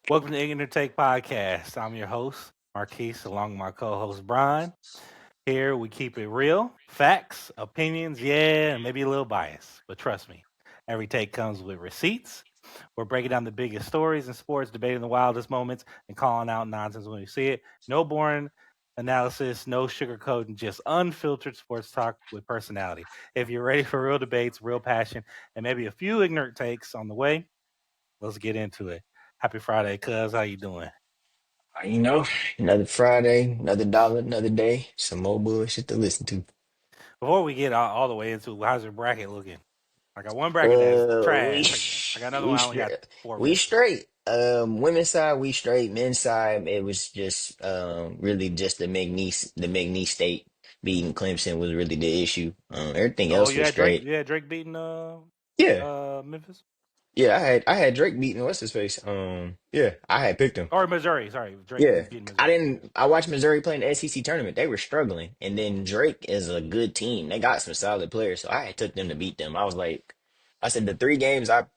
Welcome to Ignorant Take Podcast. I'm your host, Marquise, along with my co-host, Brian. Here we keep it real, facts, opinions, yeah, and maybe a little bias. But trust me, every take comes with receipts. We're breaking down the biggest stories in sports, debating the wildest moments, and calling out nonsense when we see it. No boring analysis, no sugarcoating, just unfiltered sports talk with personality. If you're ready for real debates, real passion, and maybe a few ignorant takes on the way, let's get into it. Happy Friday, cuz. How you doing? You know, another Friday, another dollar, another day. Some more bullshit to listen to. Before we get all the way into how's your bracket looking? I got one bracket that's We trash. I got another one. we I only got straight. 4 misses. Women's side we straight. Men's side it was just really just the McNeese State beating Clemson was really the issue. Everything Oh, else you was had Drake. straight. You had Drake beating Yeah, Memphis yeah. I had Drake beating what's his face. Yeah, I had picked him. or Missouri. Sorry, Drake Yeah, beating I Missouri. didn't. I watched Missouri play in the SEC tournament. They were struggling, and then Drake is a good team. They got some solid players, so I took them to beat them. I was like, I said the 3 games I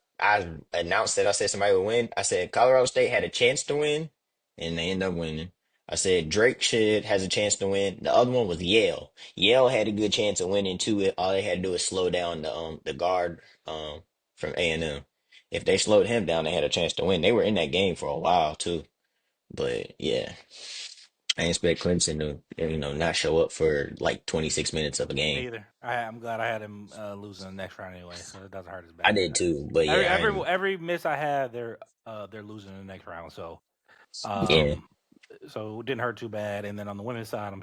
announced that I said somebody would win. I said Colorado State had a chance to win, and they ended up winning. I said Drake should has a chance to win. The other one was Yale. Yale had a good chance of winning too. All they had to do is slow down the guard from A&M. If they slowed him down, they had a chance to win. They were in that game for a while too. But yeah, I expect Clemson to, not show up for like 26 minutes of a game. Me either. I'm glad I had him losing the next round anyway, so it doesn't hurt as I bad. did too, but Every yeah, I every ain't, every miss I had, they're losing in the next round. So yeah, um, so it didn't hurt too bad. And then on the women's side, I'm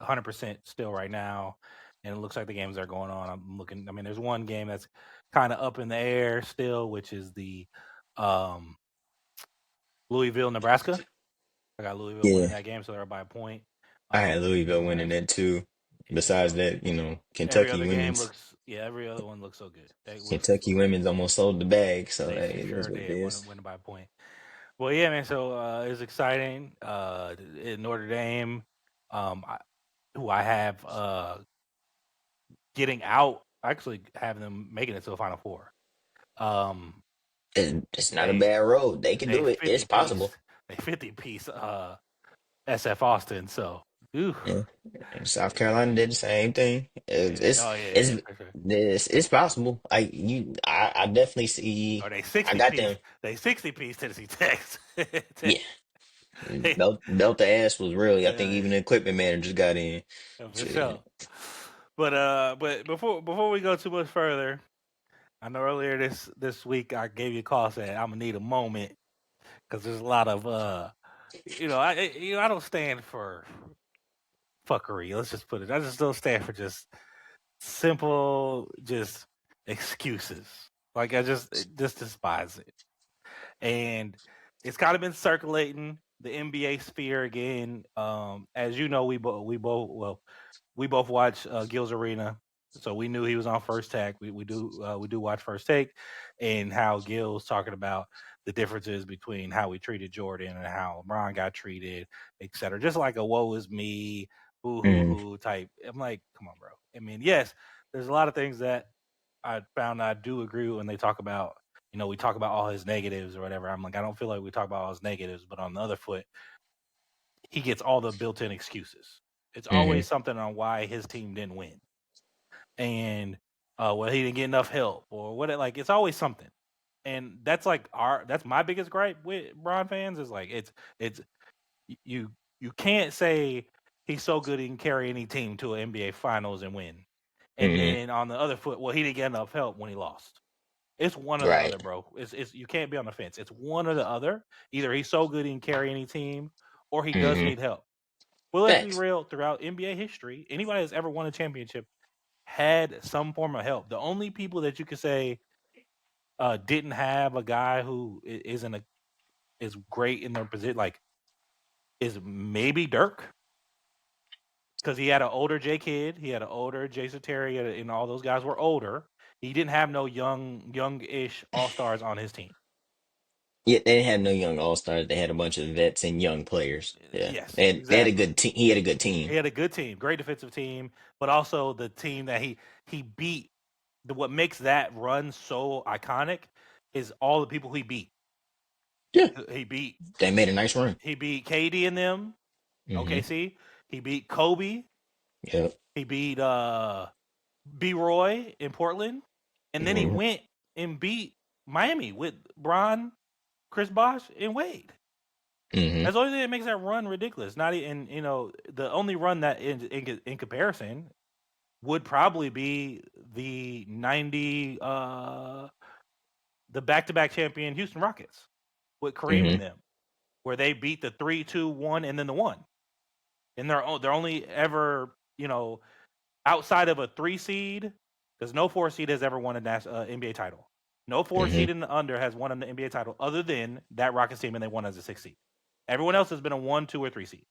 100% still right now, and it looks like the games that are going on. I'm looking. I mean, there's one game that's kind of up in the air still, which is the um, Louisville, Nebraska. I got Louisville winning yeah. that game, so they're by a point. I had Louisville winning Next, that too. yeah. Besides So that, every Kentucky other game women's looks, yeah, every other one looks so good. Kentucky women's almost sold the bag, so They hey, it is sure what it did is. win by a point. Well, yeah, man. So it's exciting. In Notre Dame, I, who I have getting out, actually having them making it to the Final Four. Um, It's not a they bad road. They can they do it. It's 50 piece, possible. they 50 piece SF Austin. So, ooh, Yeah. And South Carolina did the same thing. oh yeah, It's yeah, for sure. it's possible. I definitely see. Or they I 60 got piece, them. they 60 piece Tennessee Tech. Yeah. Hey, Delta ass was really. I think yeah, even the equipment manager got in. for Shit. sure. But before we go too much further, I know earlier this week I gave you a call saying I'm gonna need a moment because there's a lot of I don't stand for fuckery. Let's just put it. I just don't stand for just simple just excuses. Like just despise it. And it's kind of been circulating the NBA sphere again. As you know, we both watch Gil's Arena, so we knew he was on First Take. We do watch First Take, and how Gil's talking about the differences between how we treated Jordan and how LeBron got treated, etc. Just like a "woe is me," "boo hoo Mm, hoo" type. I'm like, come on, bro. I mean, yes, there's a lot of things that I found I do agree with when they talk about. We talk about all his negatives or whatever. I'm like, I don't feel like we talk about all his negatives, but on the other foot, he gets all the built-in excuses. It's hmm always something on why his team didn't win, and well, he didn't get enough help, or what. Like it's always something, and that's my biggest gripe with Bron fans is like it's you you can't say he's so good he can carry any team to an NBA Finals and win, and hmm then on the other foot, well, he didn't get enough help when he lost. It's one or the Right. other, bro. It's you can't be on the fence. It's one or the other. Either he's so good he can carry any team, or he does hmm need help. Well, let's be Facts. real. Throughout NBA history, anybody that's ever won a championship had some form of help. The only people that you could say didn't have a guy who isn't is great in their position, like is maybe Dirk, because he had an older J Kidd, he had an older Jason Terry, and all those guys were older. He didn't have no young-ish all stars on his team. Yeah, they didn't have no young all-stars. They had a bunch of vets and young players. Yeah. Yes, They had a exactly. good team. He had a good He team. had a good team, great defensive team, but also the team that he beat. What makes that run so iconic is all the people he beat. Yeah, He beat they made a nice run. KD in them. Mm-hmm. OKC. He beat Kobe. Yep. He beat B Roy in Portland, and then he Mm-hmm. went and beat Miami with Bron, Chris Bosh, and Wade. Mm-hmm. That's the only thing that makes that run ridiculous. Not even the only run that in comparison would probably be the 90 the back-to-back champion Houston Rockets with Kareem Mm-hmm. and them, where they beat the 3-2-1 and then the 1. And they're only ever, outside of a 3 seed, because no 4 seed has ever won a NBA title. No 4 Mm-hmm. seed in the under has won an NBA title other than that Rockets team, and they won as a 6 seed. Everyone else has been a 1, 2, or 3 seed.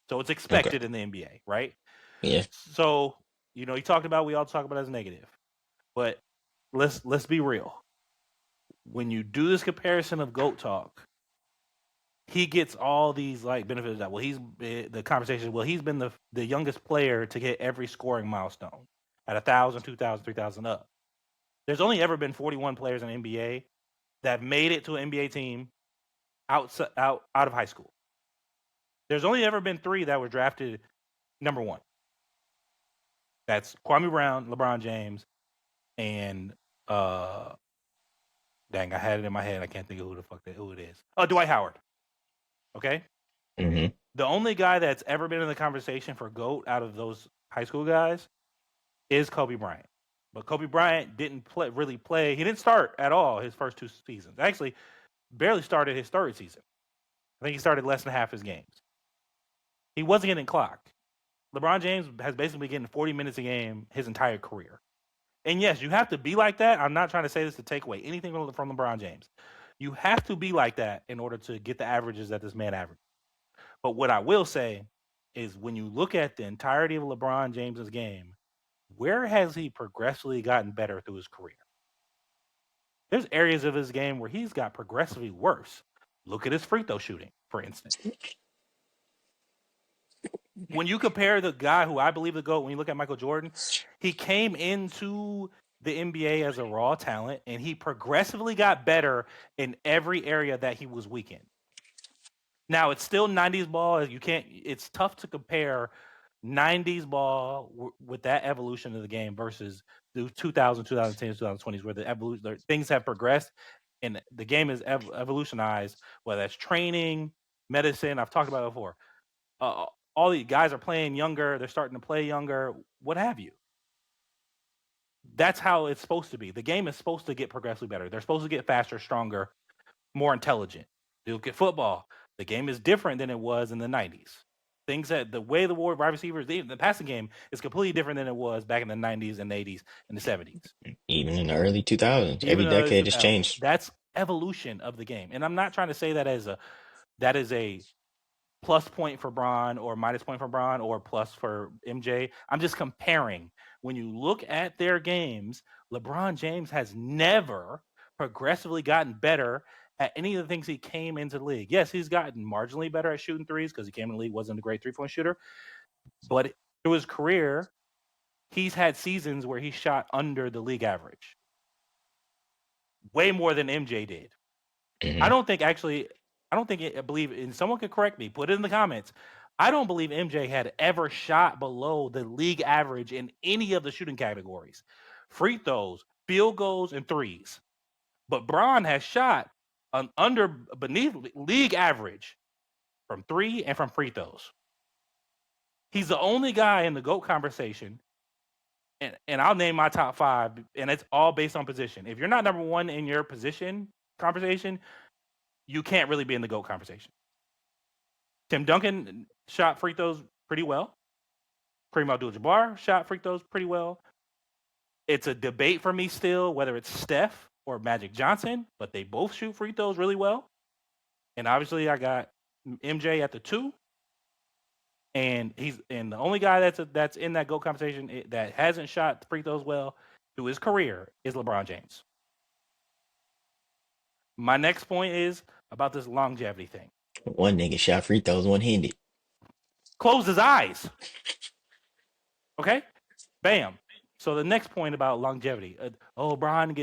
So it's Okay. expected in the NBA, right? Yeah. So, you talked about, we all talk about it as negative. But let's be real. When you do this comparison of GOAT talk, he gets all these like benefits of that. Well, he's the conversation. Well, he's been the youngest player to get every scoring milestone at 1,000, 2,000, 3,000 up. There's only ever been 41 players in the NBA that made it to an NBA team out of high school. There's only ever been 3 that were drafted number 1. That's Kwame Brown, LeBron James, and dang, I had it in my head. I can't think of who it is. Oh, Dwight Howard. Okay. Mm-hmm. The only guy that's ever been in the conversation for GOAT out of those high school guys is Kobe Bryant. But Kobe Bryant didn't really play. He didn't start at all his first 2 seasons. Actually, barely started his third season. I think he started less than half his games. He wasn't getting clocked. LeBron James has basically been getting 40 minutes a game his entire career. And yes, you have to be like that. I'm not trying to say this to take away anything from LeBron James. You have to be like that in order to get the averages that this man averages. But what I will say is when you look at the entirety of LeBron James's game, where has he progressively gotten better through his career? There's areas of his game where he's got progressively worse. Look at his free throw shooting, for instance. When you compare the guy who I believe the GOAT, when you look at Michael Jordan, he came into the NBA as a raw talent and he progressively got better in every area that he was weak in. Now it's still 90s ball. It's tough to compare 90s ball with that evolution of the game versus the 2000, 2010, 2020s where the evolution things have progressed and the game is evolutionized, whether that's training, medicine. I've talked about it before. All the guys are playing younger. They're starting to play younger, what have you. That's how it's supposed to be. The game is supposed to get progressively better. They're supposed to get faster, stronger, more intelligent. You look at football. The game is different than it was in the 90s. Things that the way the wide receivers, the passing game is completely different than it was back in the 90s and 80s and the 70s. Even in the early 2000s, Even every in the early decade has 2000s. changed. That's evolution of the game. And I'm not trying to say that is a plus point for Bron or minus point for Bron or plus for MJ. I'm just comparing. When you look at their games, LeBron James has never progressively gotten better at any of the things he came into the league. Yes, he's gotten marginally better at shooting threes because he came in the league, wasn't a great 3-point shooter. But through his career, he's had seasons where he shot under the league average. Way more than MJ did. Mm-hmm. I don't think I believe, and someone could correct me, put it in the comments. I don't believe MJ had ever shot below the league average in any of the shooting categories. Free throws, field goals, and threes. But Bron has shot beneath league average from 3 and from free throws. He's the only guy in the GOAT conversation, and I'll name my top 5, and it's all based on position. If you're not number 1 in your position conversation, you can't really be in the GOAT conversation. Tim Duncan shot free throws pretty well. Kareem Abdul-Jabbar shot free throws pretty well. It's a debate for me still whether it's Steph or Magic Johnson, but they both shoot free throws really well. And obviously, I got MJ at the 2, and the only guy that's in that GOAT conversation that hasn't shot free throws well through his career is LeBron James. My next point is about this longevity thing. One nigga shot free throws one-handed. Close his eyes. Okay? Bam. So the next point about longevity. Brian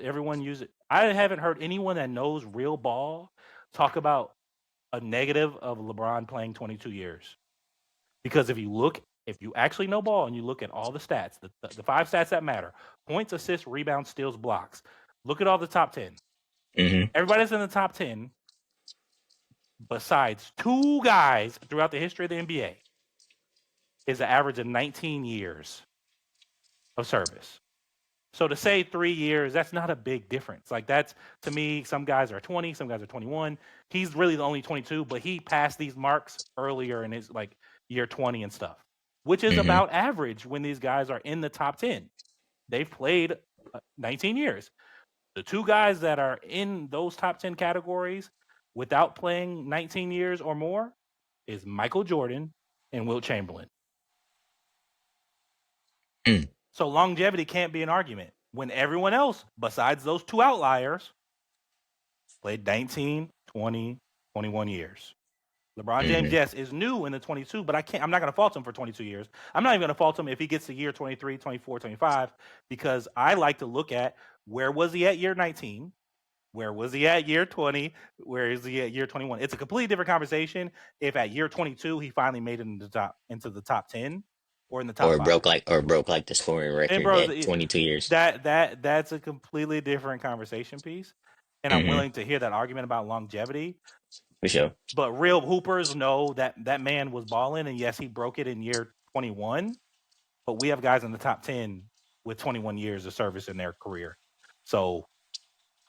everyone use it. I haven't heard anyone that knows real ball talk about a negative of LeBron playing 22 years. Because if you actually know ball and you look at all the stats, the five stats that matter: points, assists, rebounds, steals, blocks. Look at all the top 10. Mm-hmm. Everybody's in the top 10 besides two guys throughout the history of the NBA is an average of 19 years of service. So to say 3 years, that's not a big difference. Like that's to me, some guys are 20, some guys are 21. He's really the only 22, but he passed these marks earlier in his like year 20 and stuff, which is Mm-hmm. about average when these guys are in the top 10. They've played 19 years. The two guys that are in those top 10 categories without playing 19 years or more is Michael Jordan and Wilt Chamberlain. Mm. So longevity can't be an argument when everyone else, besides those two outliers, played 19, 20, 21 years. LeBron James, Mm-hmm. yes, is new in the 22, but I'm not going to fault him for 22 years. I'm not even going to fault him if he gets to year 23, 24, 25, because I like to look at where was he at year 19? Where was he at year 20? Where is he at year 21? It's a completely different conversation if at year 22 he finally made it into the top 10 or in the top 5. Or broke like the scoring And record bro, at 22 years. that's a completely different conversation piece, and I'm Mm-hmm. willing to hear that argument about longevity. For sure. But real hoopers know that that man was balling, and yes, he broke it in year 21. But we have guys in the top 10 with 21 years of service in their career, so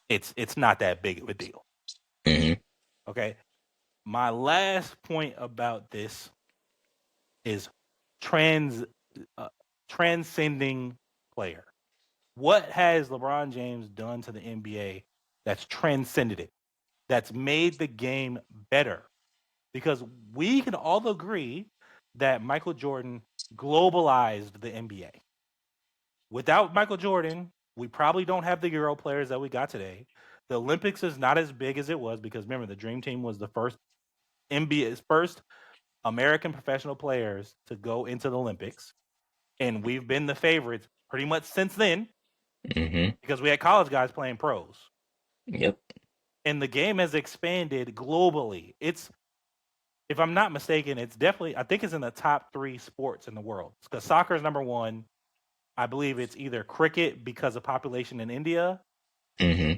it's not that big of a deal. Mm-hmm. Okay, my last point about this is trans transcending player. What has LeBron James done to the NBA that's transcended it, that's made the game better? Because we can all agree that Michael Jordan globalized the NBA. Without Michael Jordan, we probably don't have the Euro players that we got today. The Olympics is not as big as it was because remember the Dream Team was the first NBA's first American professional players to go into the Olympics, and we've been the favorites pretty much since then Mm-hmm. because we had college guys playing pros. Yep. And the game has expanded globally. It's, if I'm not mistaken, it's definitely, I think it's in the top 3 sports in the world because soccer is number 1. I believe it's either cricket because of population in India, Mm-hmm.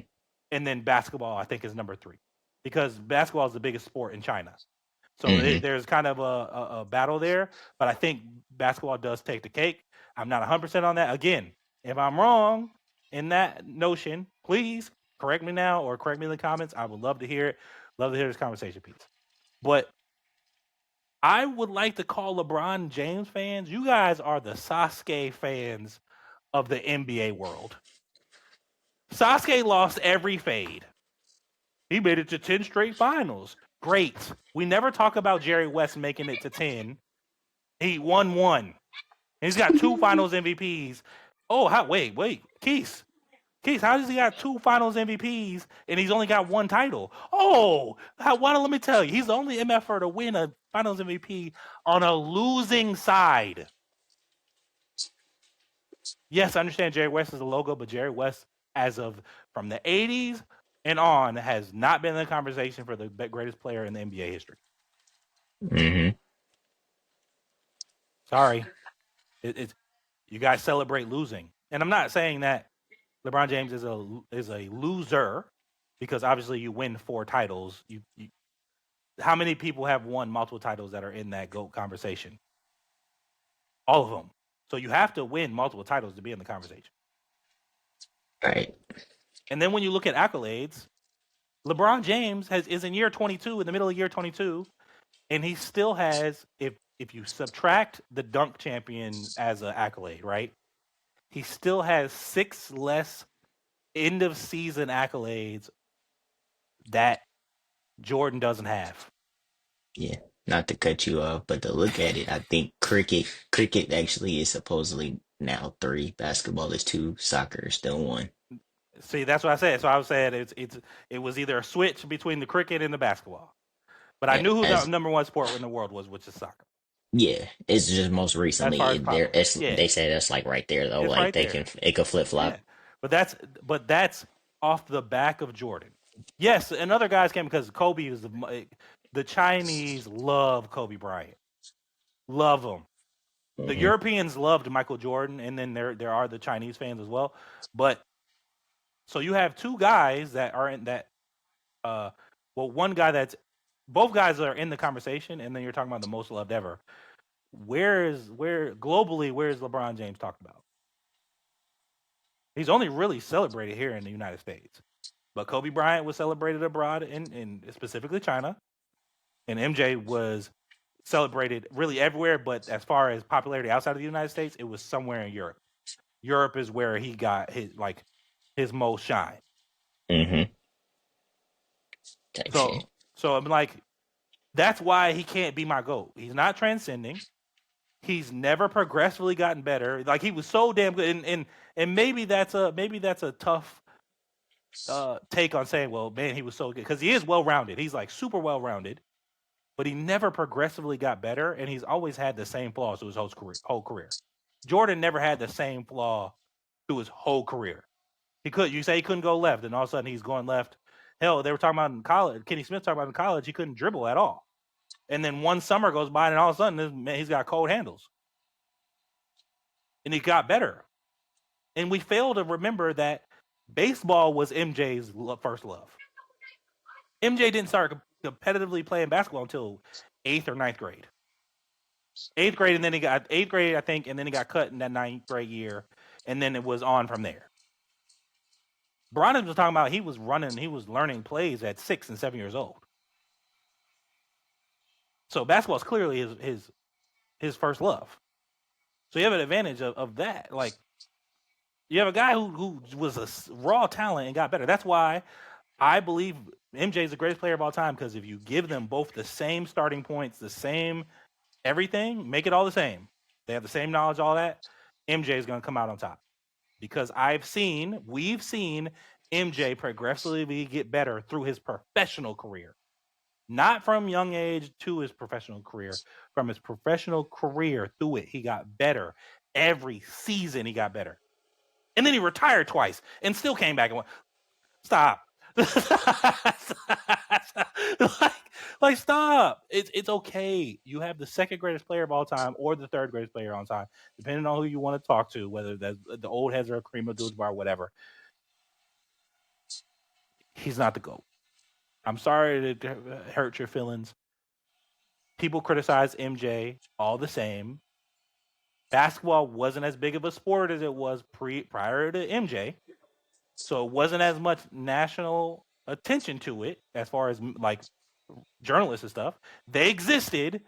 and then basketball I think is number 3 because basketball is the biggest sport in China. So Mm-hmm. there's kind of a battle there, but I think basketball does take the cake. I'm not 100% on that. Again, if I'm wrong in that notion, please correct me now or correct me in the comments. I would love to hear it. Love to hear this conversation piece. But I would like to call LeBron James fans, you guys are the Sasuke fans of the NBA world. Sasuke lost every fade. He made it to 10 straight finals. Great. We never talk about Jerry West making it to 10. He won one. And he's got 2 finals MVPs. Oh, wait. Keith, how does he got 2 finals MVPs and he's only got 1 title? Oh, why don't let me tell you, he's the only MFer to win a finals MVP on a losing side. Yes, I understand Jerry West is a logo, but Jerry West, as of from the 80s and on, has not been in the conversation for the greatest player in the NBA history. Mm-hmm. Sorry. It's you guys celebrate losing. And I'm not saying that LeBron James is a loser because obviously you win 4 titles. How many people have won multiple titles that are in that GOAT conversation? All of them. So you have to win multiple titles to be in the conversation. Right. And then when you look at accolades, LeBron James is in year 22, in the middle of year 22, and he still has, if you subtract the dunk champion as an accolade, right? He still has 6 less end of season accolades that Jordan doesn't have. Yeah. Not to cut you off, but to look at it, I think cricket actually is supposedly now 3, basketball is 2, soccer is still 1. See, that's what I said. So I was saying it was either a switch between the cricket and the basketball. But I Yeah, knew who the as number 1 sport in the world was, which is soccer. yeah, it's just most As far recently as there. popular, It's yeah, they say that's like right there though. it's Like right there. it could flip Yeah, flop. but that's off the back of Jordan. Yes, and other guys came because Kobe was the Chinese love Kobe Bryant, love him. The Hmm. Europeans loved Michael Jordan, and then there are the Chinese fans as well. But so you have two guys that are in that. Uh, well, one guy that's both guys are in the conversation, and then you're talking about the most loved ever. Where globally? Where is LeBron James talked about? He's only really celebrated here in the United States. But Kobe Bryant was celebrated abroad in specifically China, and MJ was celebrated really everywhere. But as far as popularity outside of the United States, it was somewhere in Europe. Europe is where he got his most shine. Hmm. Type shit. So I'm like, that's why he can't be my GOAT. He's not transcending. He's never progressively gotten better. Like he was so damn good, and maybe that's a tough take on saying, well, man, he was so good because he is well rounded. He's like super well rounded, but he never progressively got better, and he's always had the same flaws through his whole career. Jordan never had the same flaw through his whole career. You say he couldn't go left, and all of a sudden he's going left. Hell, they were talking about in college. Kenny Smith talking about in college he couldn't dribble at all, and then one summer goes by, and all of a sudden he's got cold handles, and he got better. And we fail to remember that baseball was MJ's first love. MJ didn't start competitively playing basketball until eighth or ninth grade. Eighth grade, and then he got eighth grade, I think, and then he got cut in that ninth grade year, and then it was on from there. Bronny was talking about he was learning plays at 6 and 7 years old. So basketball is clearly his first love. So you have an advantage of that. Like you have a guy who was a raw talent and got better. That's why I believe MJ is the greatest player of all time because if you give them both the same starting points, the same everything, make it all the same. They have the same knowledge, all that. MJ is going to come out on top because we've seen MJ progressively get better through his professional career, not from young age to his professional career. From his professional career through it, he got better every season. He got better, and then he retired twice and still came back and went, "Stop." like, stop. It's okay. You have the second greatest player of all time or the third greatest player on time, depending on who you want to talk to, whether that's the old heads or Kareem Abdul-Jabbar, whatever. He's not the GOAT. I'm sorry to hurt your feelings. People criticize MJ all the same. Basketball wasn't as big of a sport as it was prior to MJ, so it wasn't as much national attention to it as far as like journalists and stuff. They existed,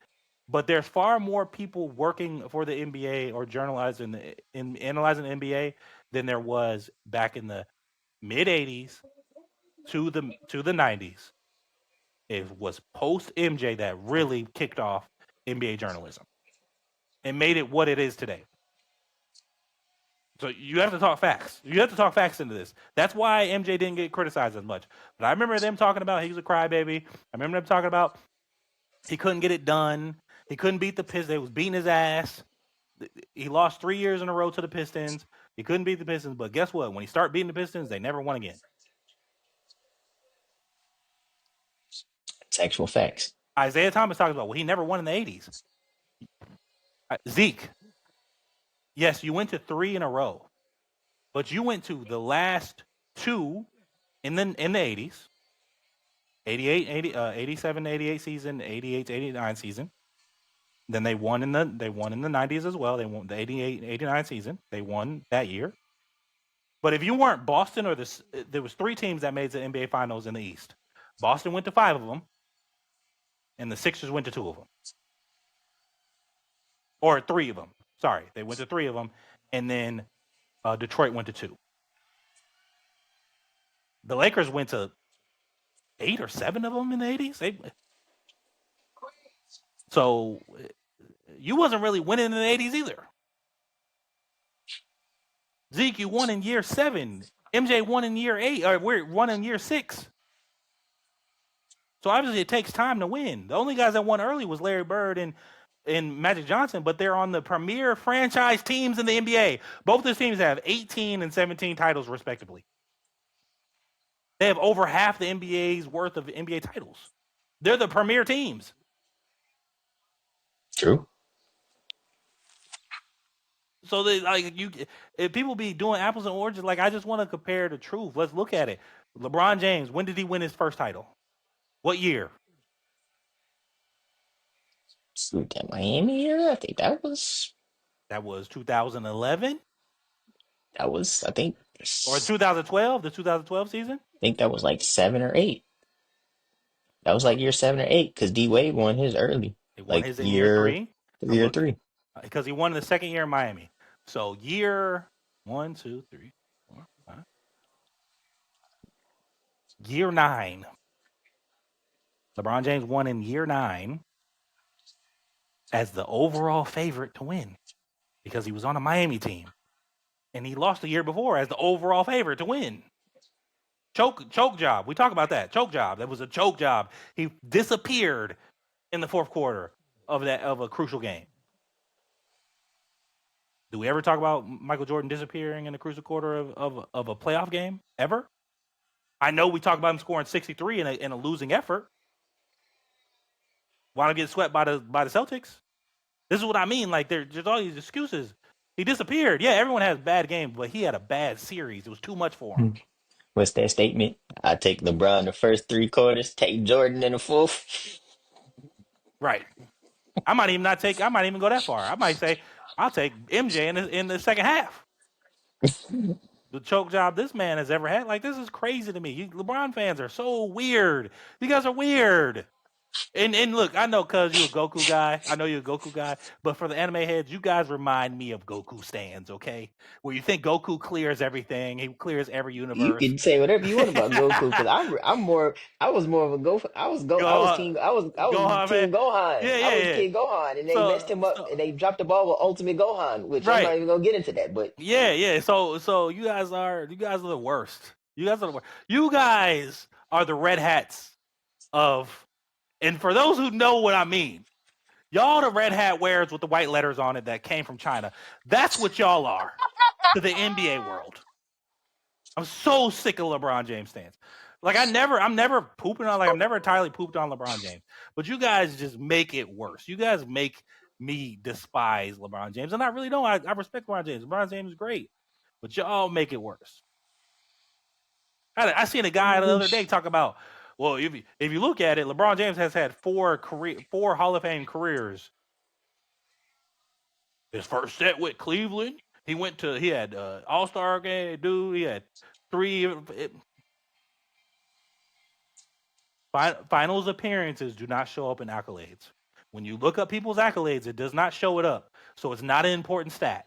but there's far more people working for the NBA or journalizing in analyzing the NBA than there was back in the mid '80s to the '90s. It was post MJ that really kicked off NBA journalism and made it what it is today. So you have to talk facts. You have to talk facts into this. That's why MJ didn't get criticized as much. But I remember them talking about he was a crybaby. I remember them talking about he couldn't get it done. He couldn't beat the Pistons. They was beating his ass. He lost 3 years in a row to the Pistons. He couldn't beat the Pistons. But guess what? When he started beating the Pistons, they never won again. It's actual facts. Isaiah Thomas talks about, well, he never won in the 80s. Zeke, yes, you went to 3 in a row. But you went to the last 2 in the 80s. 88, 87, 88 season, 88, 89 season. Then they won in the 90s as well. They won the 88, 89 season. They won that year. But if you weren't Boston or there was 3 teams that made the NBA Finals in the East. Boston went to 5 of them, and the Sixers went to 2 of them, or 3 of them. Sorry, they went to 3 of them, and then Detroit went to 2. The Lakers went to 8 or 7 of them in the 80s. So you wasn't really winning in the 80s either. Zeke, you won in year 7. MJ won in year 8, or we're won in year 6. So obviously it takes time to win. The only guys that won early was Larry Bird and Magic Johnson, but they're on the premier franchise teams in the NBA. Both those teams have 18 and 17 titles respectively. They have over half the NBA's worth of NBA titles. They're the premier teams. True. So they if people be doing apples and oranges, like I just want to compare the truth. Let's look at it. LeBron James, when did he win his first title? What year? Shoot, that Miami year, I think that was 2011 I think or 2012, the 2012 season. that was like 7 or 8. That was like year 7 or 8 because D Wade won his early, He won like his in year three. I'm year looking 3. because he won in the second year in Miami. So year 1, 2, 3, 4, 5. Year 9. LeBron James won in year 9 as the overall favorite to win because he was on a Miami team. And he lost the year before as the overall favorite to win. Choke job. We talk about that. Choke job. That was a choke job. He disappeared in the fourth quarter of a crucial game. Do we ever talk about Michael Jordan disappearing in the crucial quarter of a playoff game? Ever? I know we talk about him scoring 63 in a losing effort. Why not get swept by the Celtics? This is what I mean. Like there's all these excuses. He disappeared. Yeah, everyone has bad games, but he had a bad series. It was too much for him. What's that statement? I take LeBron the first 3 quarters, take Jordan in the fourth. Right. I might even go that far. I might say I'll take MJ in the second half. The choke job this man has ever had. Like this is crazy to me. LeBron fans are so weird. You guys are weird. And look, I know cuz you a Goku guy. I know you're a Goku guy, but for the anime heads, you guys remind me of Goku stands, okay? Where you think Goku clears everything, he clears every You universe. can say whatever you want about Goku because I was more of a go. I was Go king. I was Gohan, man. Team Gohan. Yeah, I yeah, was yeah. King Gohan, and they messed So, him up, so and they dropped the ball with Ultimate Gohan, which I'm right. not even gonna get into that. But Yeah, yeah. So you guys are the worst. You guys are the worst. You guys are the red hats of, and for those who know what I mean, y'all the red hat wearers with the white letters on it that came from China. That's what y'all are to the NBA world. I'm so sick of LeBron James stands. Like I'm never pooping on, like I'm never entirely pooped on LeBron James. But you guys just make it worse. You guys make me despise LeBron James. And I really don't. I respect LeBron James. LeBron James is great. But y'all make it worse. I seen a I guy the other day wish talk about, well, if you look at it, LeBron James has had four Hall of Fame careers. His first set with Cleveland, he had All-Star game, dude. He had 3 finals appearances. Do not show up in accolades. When you look up people's accolades, it does not show it up. So it's not an important stat.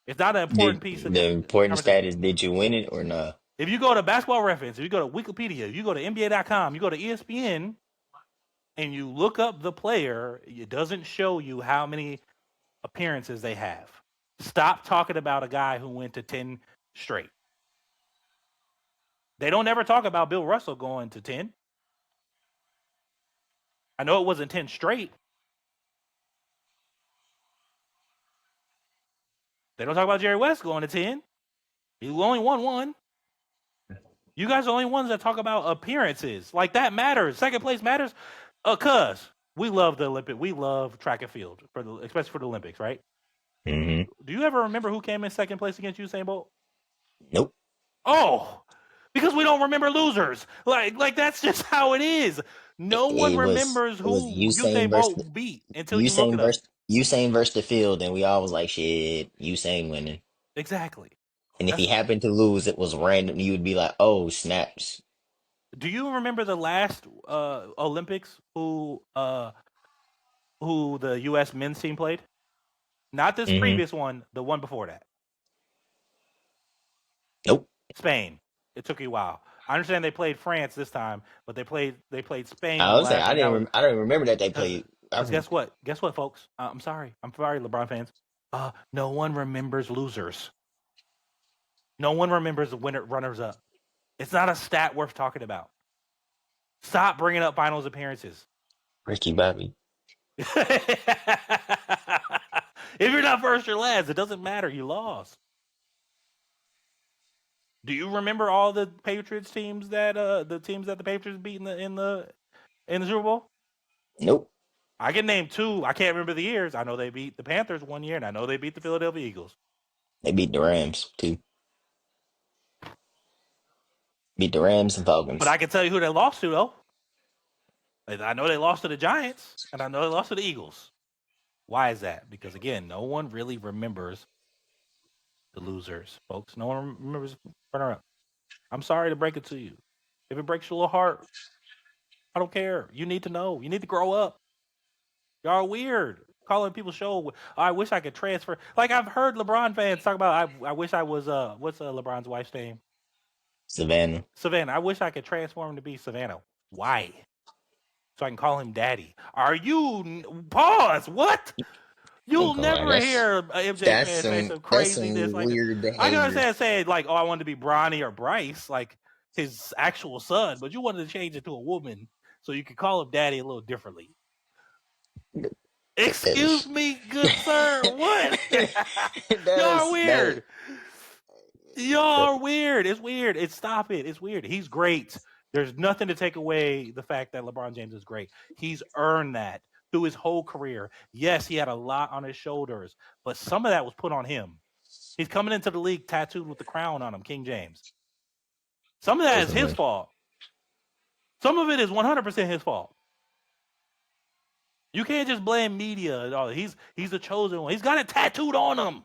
It's not an important piece of the important conversation. stat is did you win it or not? If you go to Basketball Reference, if you go to Wikipedia, if you go to NBA.com, you go to ESPN, and you look up the player, it doesn't show you how many appearances they have. Stop talking about a guy who went to 10 straight. They don't ever talk about Bill Russell going to 10. I know it wasn't 10 straight. They don't talk about Jerry West going to 10. He only won 1. You guys are the only ones that talk about appearances. Like that matters. Second place matters. Cuz we love the Olympic. We love track and field, especially for the Olympics, right? Mm-hmm. Do you ever remember who came in second place against Usain Bolt? Nope. Oh, because we don't remember losers. Like that's just how it is. No one remembers It was who Usain Bolt beat until you look it up. Usain versus the field, and we all was like, shit, Usain winning. Exactly. And if he That's. happened to lose, it was random. You would be like, oh, snaps. Do you remember the last Olympics who the U.S. men's team played? Not this Mm-hmm. previous one, the one before that. Nope. Spain. It took you a while. I understand they played France this time, but they played Spain I the was saying last one. That was I don't remember that they because played. guess what? Guess what, folks? I'm sorry, LeBron fans. No one remembers losers. No one remembers the runners up. It's not a stat worth talking about. Stop bringing up finals appearances. Ricky Bobby. If you're not first or last, it doesn't matter. You lost. Do you remember all the Patriots teams that the Patriots beat in the Super Bowl? Nope. I can name two. I can't remember the years. I know they beat the Panthers one year, and I know they beat the Philadelphia Eagles. They beat the Rams too. Beat the Rams and But Falcons. I can tell you who they lost to, though. I know they lost to the Giants, and I know they lost to the Eagles. Why is that? Because again, no one really remembers the losers, folks. No one remembers runner up. I'm sorry to break it to you. If it breaks your little heart, I don't care. You need to know. You need to grow up. Y'all are weird. Calling people show. I wish I could transfer. Like I've heard LeBron fans talk about. I wish I was. What's LeBron's wife's name? Savannah. Savannah. I wish I could transform him to be Savannah. Why? So I can call him Daddy. Are you pause? What? Hey, You'll come on, never hear a MJ fan say some that's craziness some like this. weird I can behavior. understand saying like, "Oh, I wanted to be Bronny or Bryce, like his actual son," but you wanted to change it to a woman so you could call him Daddy a little differently. Excuse me, good sir. What? Y'all are That weird. Y'all are weird. It's weird. Stop it. It's weird. He's great. There's nothing to take away the fact that LeBron James is great. He's earned that through his whole career. Yes, he had a lot on his shoulders, but some of that was put on him. He's coming into the league tattooed with the crown on him, King James. Some of that is his supposedly. fault. Some of it is 100% his fault. You can't just blame media and all. He's the chosen one. He's got it tattooed on him.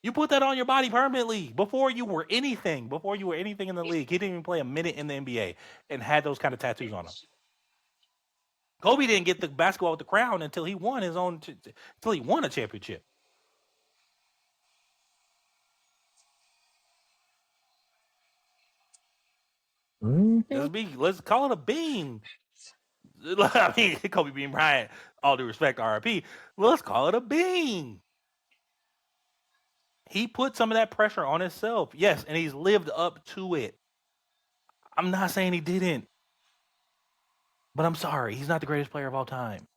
You put that on your body permanently before you were anything. Before you were anything in the league, he didn't even play a minute in the NBA and had those kind of tattoos on him. Kobe didn't get the basketball with the crown until he won his own. Until he won a championship. Mm-hmm. Let's call it a bean. I mean, Kobe Bean Bryant. All due respect, RIP. Let's call it a bean. He put some of that pressure on himself. Yes, and he's lived up to it. I'm not saying he didn't, but I'm sorry. He's not the greatest player of all time.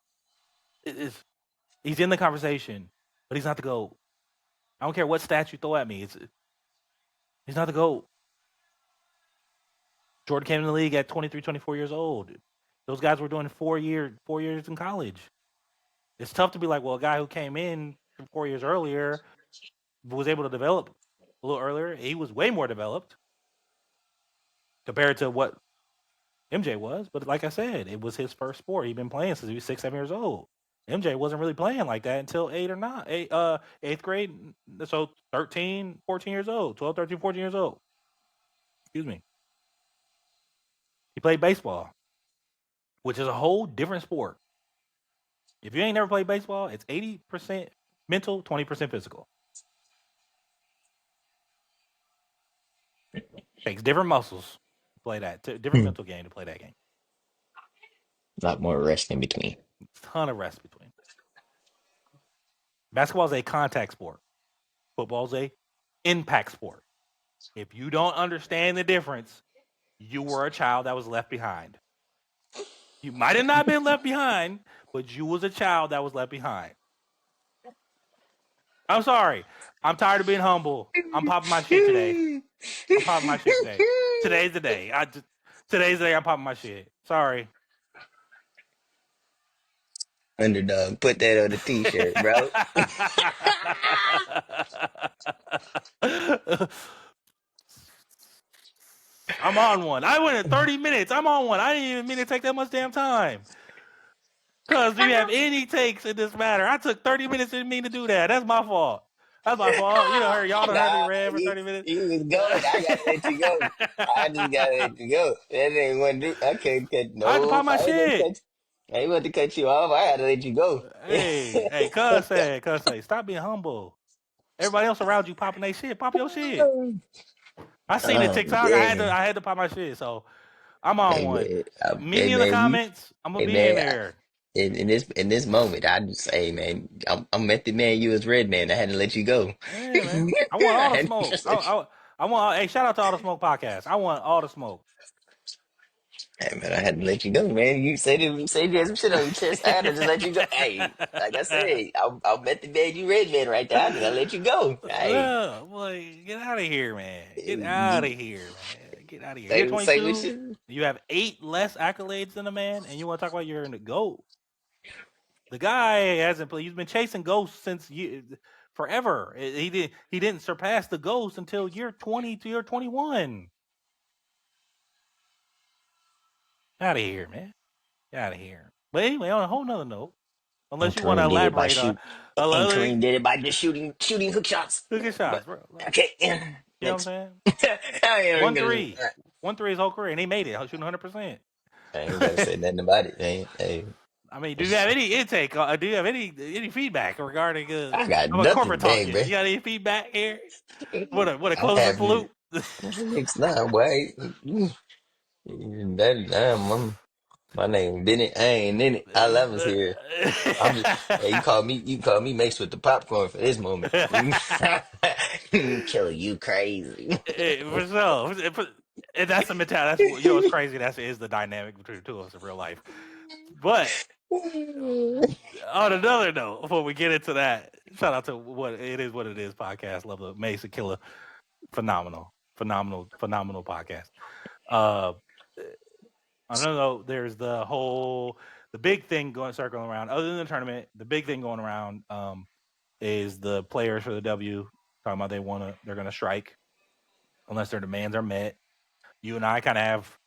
He's in the conversation, but he's not the GOAT. I don't care what stats you throw at me. He's not the GOAT. Jordan came in the league at 23, 24 years old. Those guys were doing 4 years in college. It's tough to be like, well, a guy who came in 4 years earlier was able to develop a little earlier. He was way more developed compared to what MJ was. But like I said, it was his first sport. He'd been playing since he was 6, 7 years old. MJ wasn't really playing like that until 8th grade. So 13, 14 years old, 12, 13, 14 years old. Excuse me. He played baseball, which is a whole different sport. If you ain't never played baseball, it's 80% mental, 20% physical. Takes different muscles to play that, different mental game to play that game. A lot more rest in between. Ton of rest between. Basketball is a contact sport. Football is a impact sport. If you don't understand the difference, you were a child that was left behind. You might have not been left behind, but you was a child that was left behind. I'm sorry. I'm tired of being humble. I'm popping my shit today. Today's the day. Today's the day I'm popping my shit. Sorry. Underdog. Put that on a t-shirt, bro. I'm on one. I went in 30 minutes. I'm on one. I didn't even mean to take that much damn time. Because do you have any takes in this matter? I took 30 minutes, didn't mean to do that. That's my fault. That's my fault. Y'all done heard me Nah, rant for 30 minutes. you was going. I gotta let you go. I just gotta let you go. That ain't one do. I can't cut. I had to pop Nope. my I ain't gonna shit. cut. I ain't want to cut you off. I had to let you go. Hey, cuz say, stop being humble. Everybody else around you popping their shit. Pop your shit. I seen the Oh TikTok. man. I had to pop my shit. So I'm on Hey one. man. Meet Hey me in the man. You. comments. I'm gonna Hey be in man. there. In this moment, I just say, man, I'm at the man. You was red man. I had to let you go. Yeah, man. I want I all the had to smoke. just let you. I want. Hey, shout out to all the smoke podcast. I want all the smoke. Hey man, I had to let you go, man. You said you had some shit on your chest. I had to just let you go. Hey, like I said, I'll bet the bed you red man right there. I just gotta let you go. Hey, Boy, get out of here, man. Get out of you here, man. Get out of here. You're say what 22. you. You have 8 less accolades than a man, and you want to talk about you're in the GOAT. The guy hasn't played. He's been chasing ghosts since forever. He didn't surpass the ghost until year 20 to year 21. Out of here, man. Out of here. But anyway, on a whole nother note, unless And you want to Kareem did it by elaborate on, shoot. And Kareem did it by just shooting hook shots. look at But shots, bro. Like, okay, you know what next. I'm I ain't even saying? gonna. 1-3, 1-3 his whole career, and he made it shooting 100%. I ain't gotta say nothing about it, man. Hey, I mean, do you have any intake? Do you have any feedback regarding? I got I'm a corporate nothing, hey, talking. bro. You got any feedback here? What a I close this have loop. next now, boy. My name Bennett. I ain't in it. I love us here. I'm just. Hey, you call me Mace with the popcorn for this moment. Killer, you crazy. For sure. And that's the mentality. That's what what's crazy. That is the dynamic between the two of us in real life. But on another note, before we get into that, shout out to what it is podcast. Love the Mason Killer. Phenomenal podcast. Uh, on another note, there's the big thing circling around. Other than the tournament, the big thing going around is the players for the W talking about they're gonna strike unless their demands are met. You and I kind of have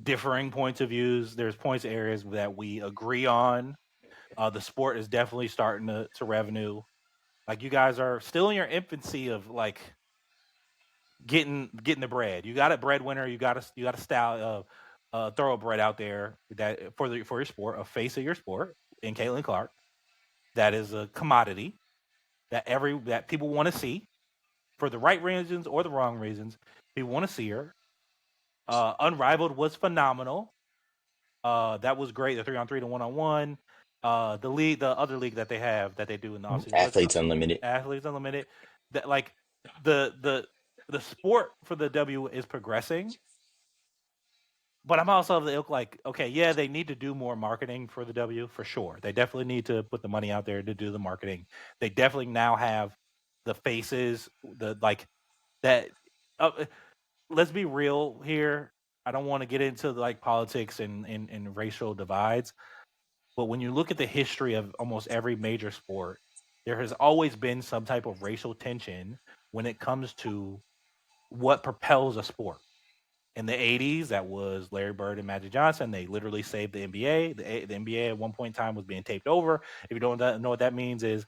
differing points of views. There's points areas that we agree on. The sport is definitely starting to revenue. Like you guys are still in your infancy of like getting the bread. You got a breadwinner. You got a style thoroughbred out there that for your sport, a face of your sport in Caitlin Clark. That is a commodity that people want to see for the right reasons or the wrong reasons. People want to see her. Unrivaled was phenomenal. That was great. The 3-on-3 to 1-on-1. The other league that they have that they do in the offseason. What's Athletes Unlimited. Athletes Unlimited? That like the the the sport for the W is progressing, but I'm also of the ilk like, okay, yeah, they need to do more marketing for the W for sure. They definitely need to put the money out there to do the marketing. They definitely now have the faces, the like that. Uh, let's be real here. I don't want to get into like politics and racial divides, but when you look at the history of almost every major sport, there has always been some type of racial tension when it comes to what propels a sport. In the 80s, that was Larry Bird and Magic Johnson. They literally saved the NBA. The NBA at one point in time was being taped over. If you don't know what that means, is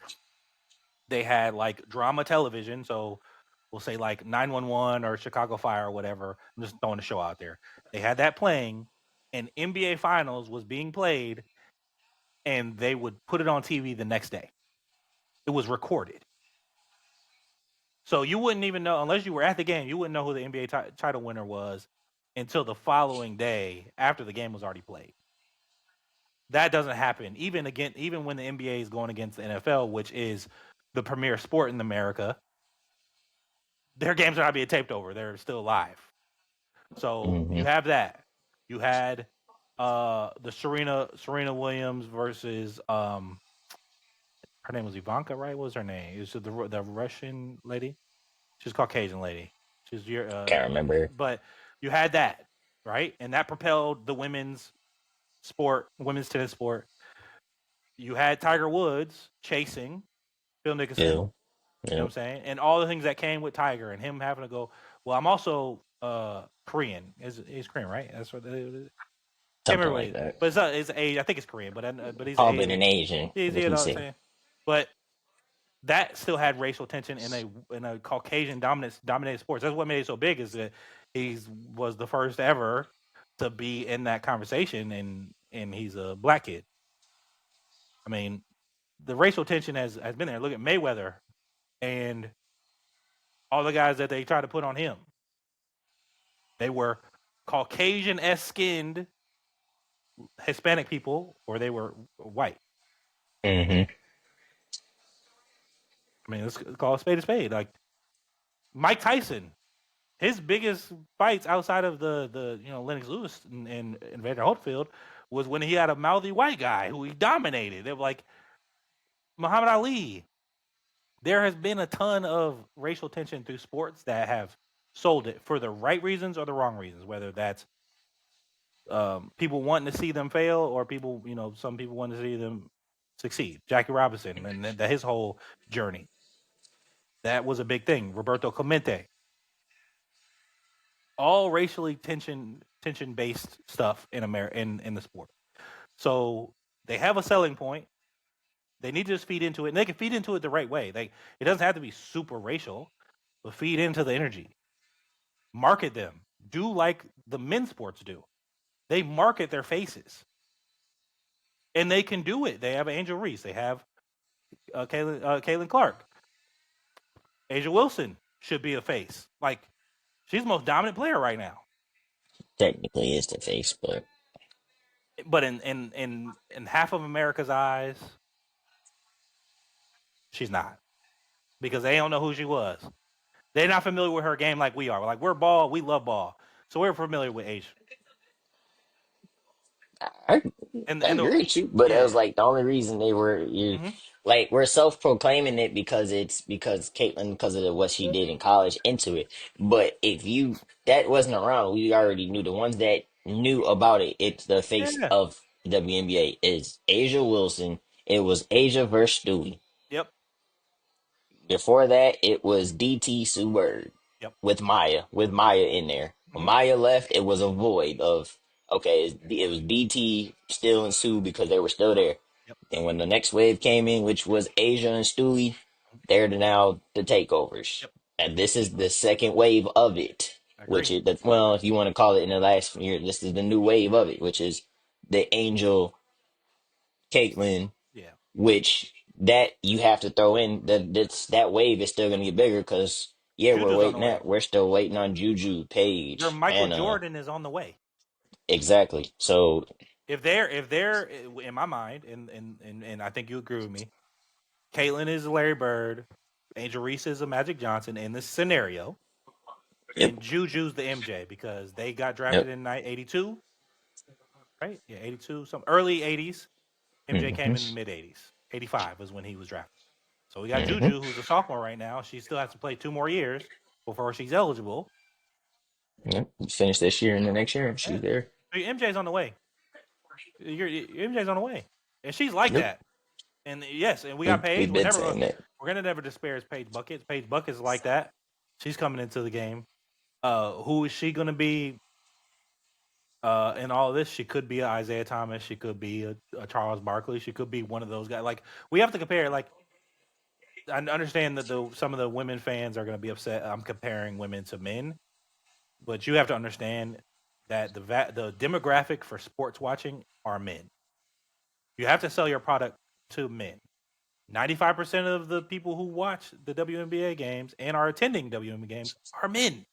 they had like drama television. So we'll say like 911 or Chicago Fire or whatever. I'm just throwing a show out there. They had that playing, and NBA Finals was being played, and they would put it on TV the next day. It was recorded. So you wouldn't even know, unless you were at the game, you wouldn't know who the NBA title winner was until the following day after the game was already played. That doesn't happen even when the NBA is going against the NFL, which is the premier sport in America. Their games are not being taped over; they're still live. So Hmm you have that. You had the Serena Williams versus her name was Ivanka, right? What was her name? It was the Russian lady. She's Caucasian lady. She's your Can't remember. but you had that, right? And that propelled the women's tennis sport. You had Tiger Woods chasing Phil Nicholson. Yeah, You know yeah. what I'm saying? And all the things that came with Tiger and him having to go. Well, I'm also Korean. He's Korean, right? That's what it is. Can't Something remember what like it is. that. But it's I think it's Korean, but he's All but Asian. an Asian, He's what you he know what I'm said. saying. But that still had racial tension in a Caucasian dominated sports. That's what made it so big is that he was the first ever to be in that conversation, and he's a black kid. I mean, the racial tension has been there. Look at Mayweather and all the guys that they tried to put on him. They were Caucasian skinned Hispanic people, or they were white. Hmm I mean, let's call a spade a spade. Like Mike Tyson, his biggest fights outside of the Lennox Lewis and Vander Holyfield was when he had a mouthy white guy who he dominated. They were like Muhammad Ali. There has been a ton of racial tension through sports that have sold it for the right reasons or the wrong reasons, whether that's people wanting to see them fail or people, some people want to see them succeed. Jackie Robinson and his whole journey. That was a big thing. Roberto Clemente. All racially tension based stuff in America in the sport. So they have a selling point. They need to just feed into it, and they can feed into it the right way. It doesn't have to be super racial, but feed into the energy. Market them. Do like the men's sports do. They market their faces, and they can do it. They have Angel Reese. They have Kaylin Clark. Asia Wilson should be a face. Like she's the most dominant player right now. Technically, is the face, But in half of America's eyes, she's not because they don't know who she was. They're not familiar with her game like we are. Like we're ball, we love ball, so we're familiar with Asia. I, And I and the agree with you, but it yeah, was like the only reason they were mm-hmm. like we're self proclaiming it because it's because Caitlyn because of what she did in college into it. But if you that wasn't around, we already knew the ones that knew about it. It's the face Yeah, of the WNBA is Asia Wilson. It was Asia versus Stewie. yep, Before that, it was DT Sue Bird yep, with Maya in there. When mm-hmm. Maya left, it was a void of okay, it was DT still and Sue because they were still there. Yep, And when the next wave came in, which was Asia and Stewie, they're now the takeovers. yep. And this is the second wave of it, I which agree. is the well, if you want to call it in the last year, this is the new wave of it, which is the Angel Caitlyn, Yeah, which that you have to throw in that wave is still gonna get bigger because yeah, Juju's on the way. we're still waiting on Juju, Your Page, Michael Anna. Jordan is on the way. Exactly. So If they're in my mind, and I think you agree with me, Caitlyn is Larry Bird, Angel Reese is a Magic Johnson in this scenario, yep, and Juju's the MJ because they got drafted yep. in '82, right? Yeah, '82, some early '80s. MJ came in the Mm-hmm. mid '80s. '85 was when he was drafted. So we got Mm-hmm. Juju, who's a sophomore right now. She still has to play 2 more years before she's eligible. Yep. Finish this year and the next year, she's Yeah. there. MJ's on the way. MJ's on the way, and she's like Yep. that. And yes, and we got We've Paige. we've been saying that. We're gonna never disparage Paige Buckets. Paige Buckets is like that. She's coming into the game. Who is she gonna be? In all of this, she could be a Isaiah Thomas. She could be a Charles Barkley. She could be one of those guys. Like we have to compare. Like I understand that some of the women fans are gonna be upset. I'm comparing women to men, but you have to understand that the demographic for sports watching are men. You have to sell your product to men. 95% of the people who watch the WNBA games and are attending WNBA games are men.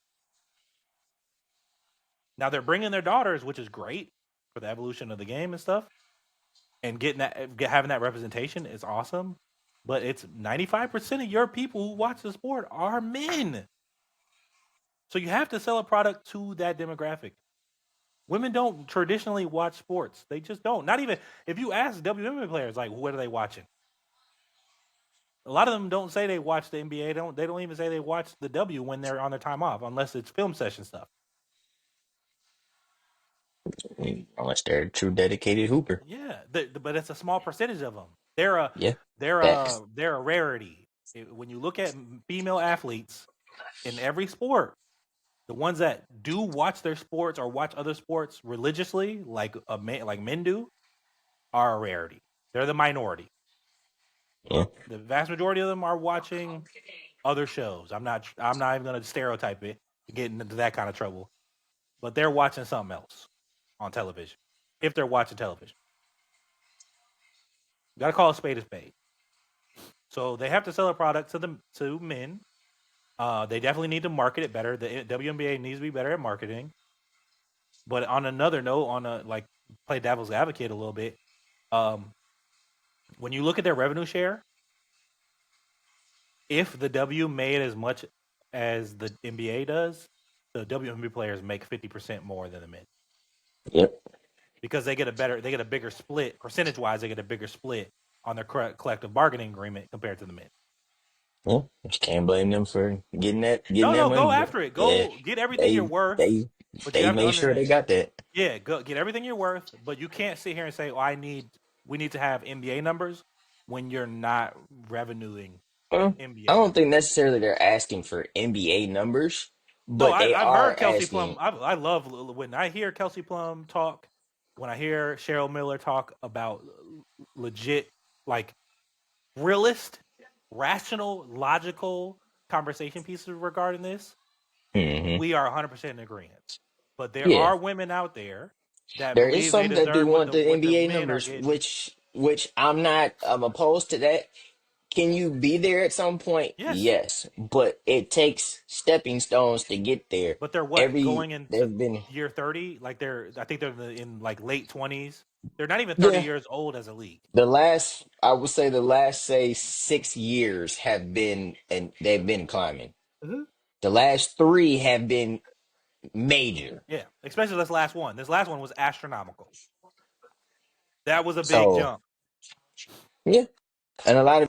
Now they're bringing their daughters, which is great for the evolution of the game and stuff, and having that representation is awesome. But it's 95% of your people who watch the sport are men. So you have to sell a product to that demographic. Women don't traditionally watch sports. They just don't. Not even if you ask WNBA players, like, what are they watching? A lot of them don't say they watch the NBA. They don't even say they watch the W when they're on their time off, unless it's film session stuff. Unless they're a true dedicated hooper. Yeah, but it's a small percentage of them. They're a Yeah. they're Facts. a they're a rarity. When you look at female athletes in every sport, the ones that do watch their sports or watch other sports religiously, like men do, are a rarity. They're the minority. Yeah. The vast majority of them are watching other shows. I'm not even going to stereotype it, get into that kind of trouble. But they're watching something else on television. If they're watching television, you got to call a spade a spade. So they have to sell a product to men. They definitely need to market it better. The WNBA needs to be better at marketing. But on another note, play devil's advocate a little bit. Um, when you look at their revenue share, if the W made as much as the NBA does, the WNBA players make 50% more than the men Yep. because they get a bigger split percentage wise. They get a bigger split on their collective bargaining agreement compared to the men. Yeah. Just can't blame them for getting No, that no, money. go But after it. yeah, Go get everything you're they worth, they but you they have to made sure they understand. got that. Yeah, go get everything you're worth, but you can't sit here and say, "Oh, we need to have NBA numbers," when you're not revenuing I NBA don't think numbers. necessarily they're asking for NBA numbers, No, but they I've are heard Kelsey Plum. asking. I love when I hear Kelsey Plum talk. When I hear Cheryl Miller talk about legit, like realist, rational, logical conversation pieces regarding this, Hmm. we are 100% in agreement. But there Yeah, are women out there that there is believe they some that do deserve want the what the NBA men are numbers, getting. which I'm not. I'm opposed to that. Can you be there at some point? Yes, Yes, but it takes stepping stones to get there. but they're what Every going into there've been year 30. Like I think they're in like late 20s. They're not even 30 yeah. years old as a league. I would say the last say 6 years have been and they've been climbing. Mhm. The last three have been major. Yeah, especially this last one. This last one was astronomical. That was a big So jump. yeah, and a lot of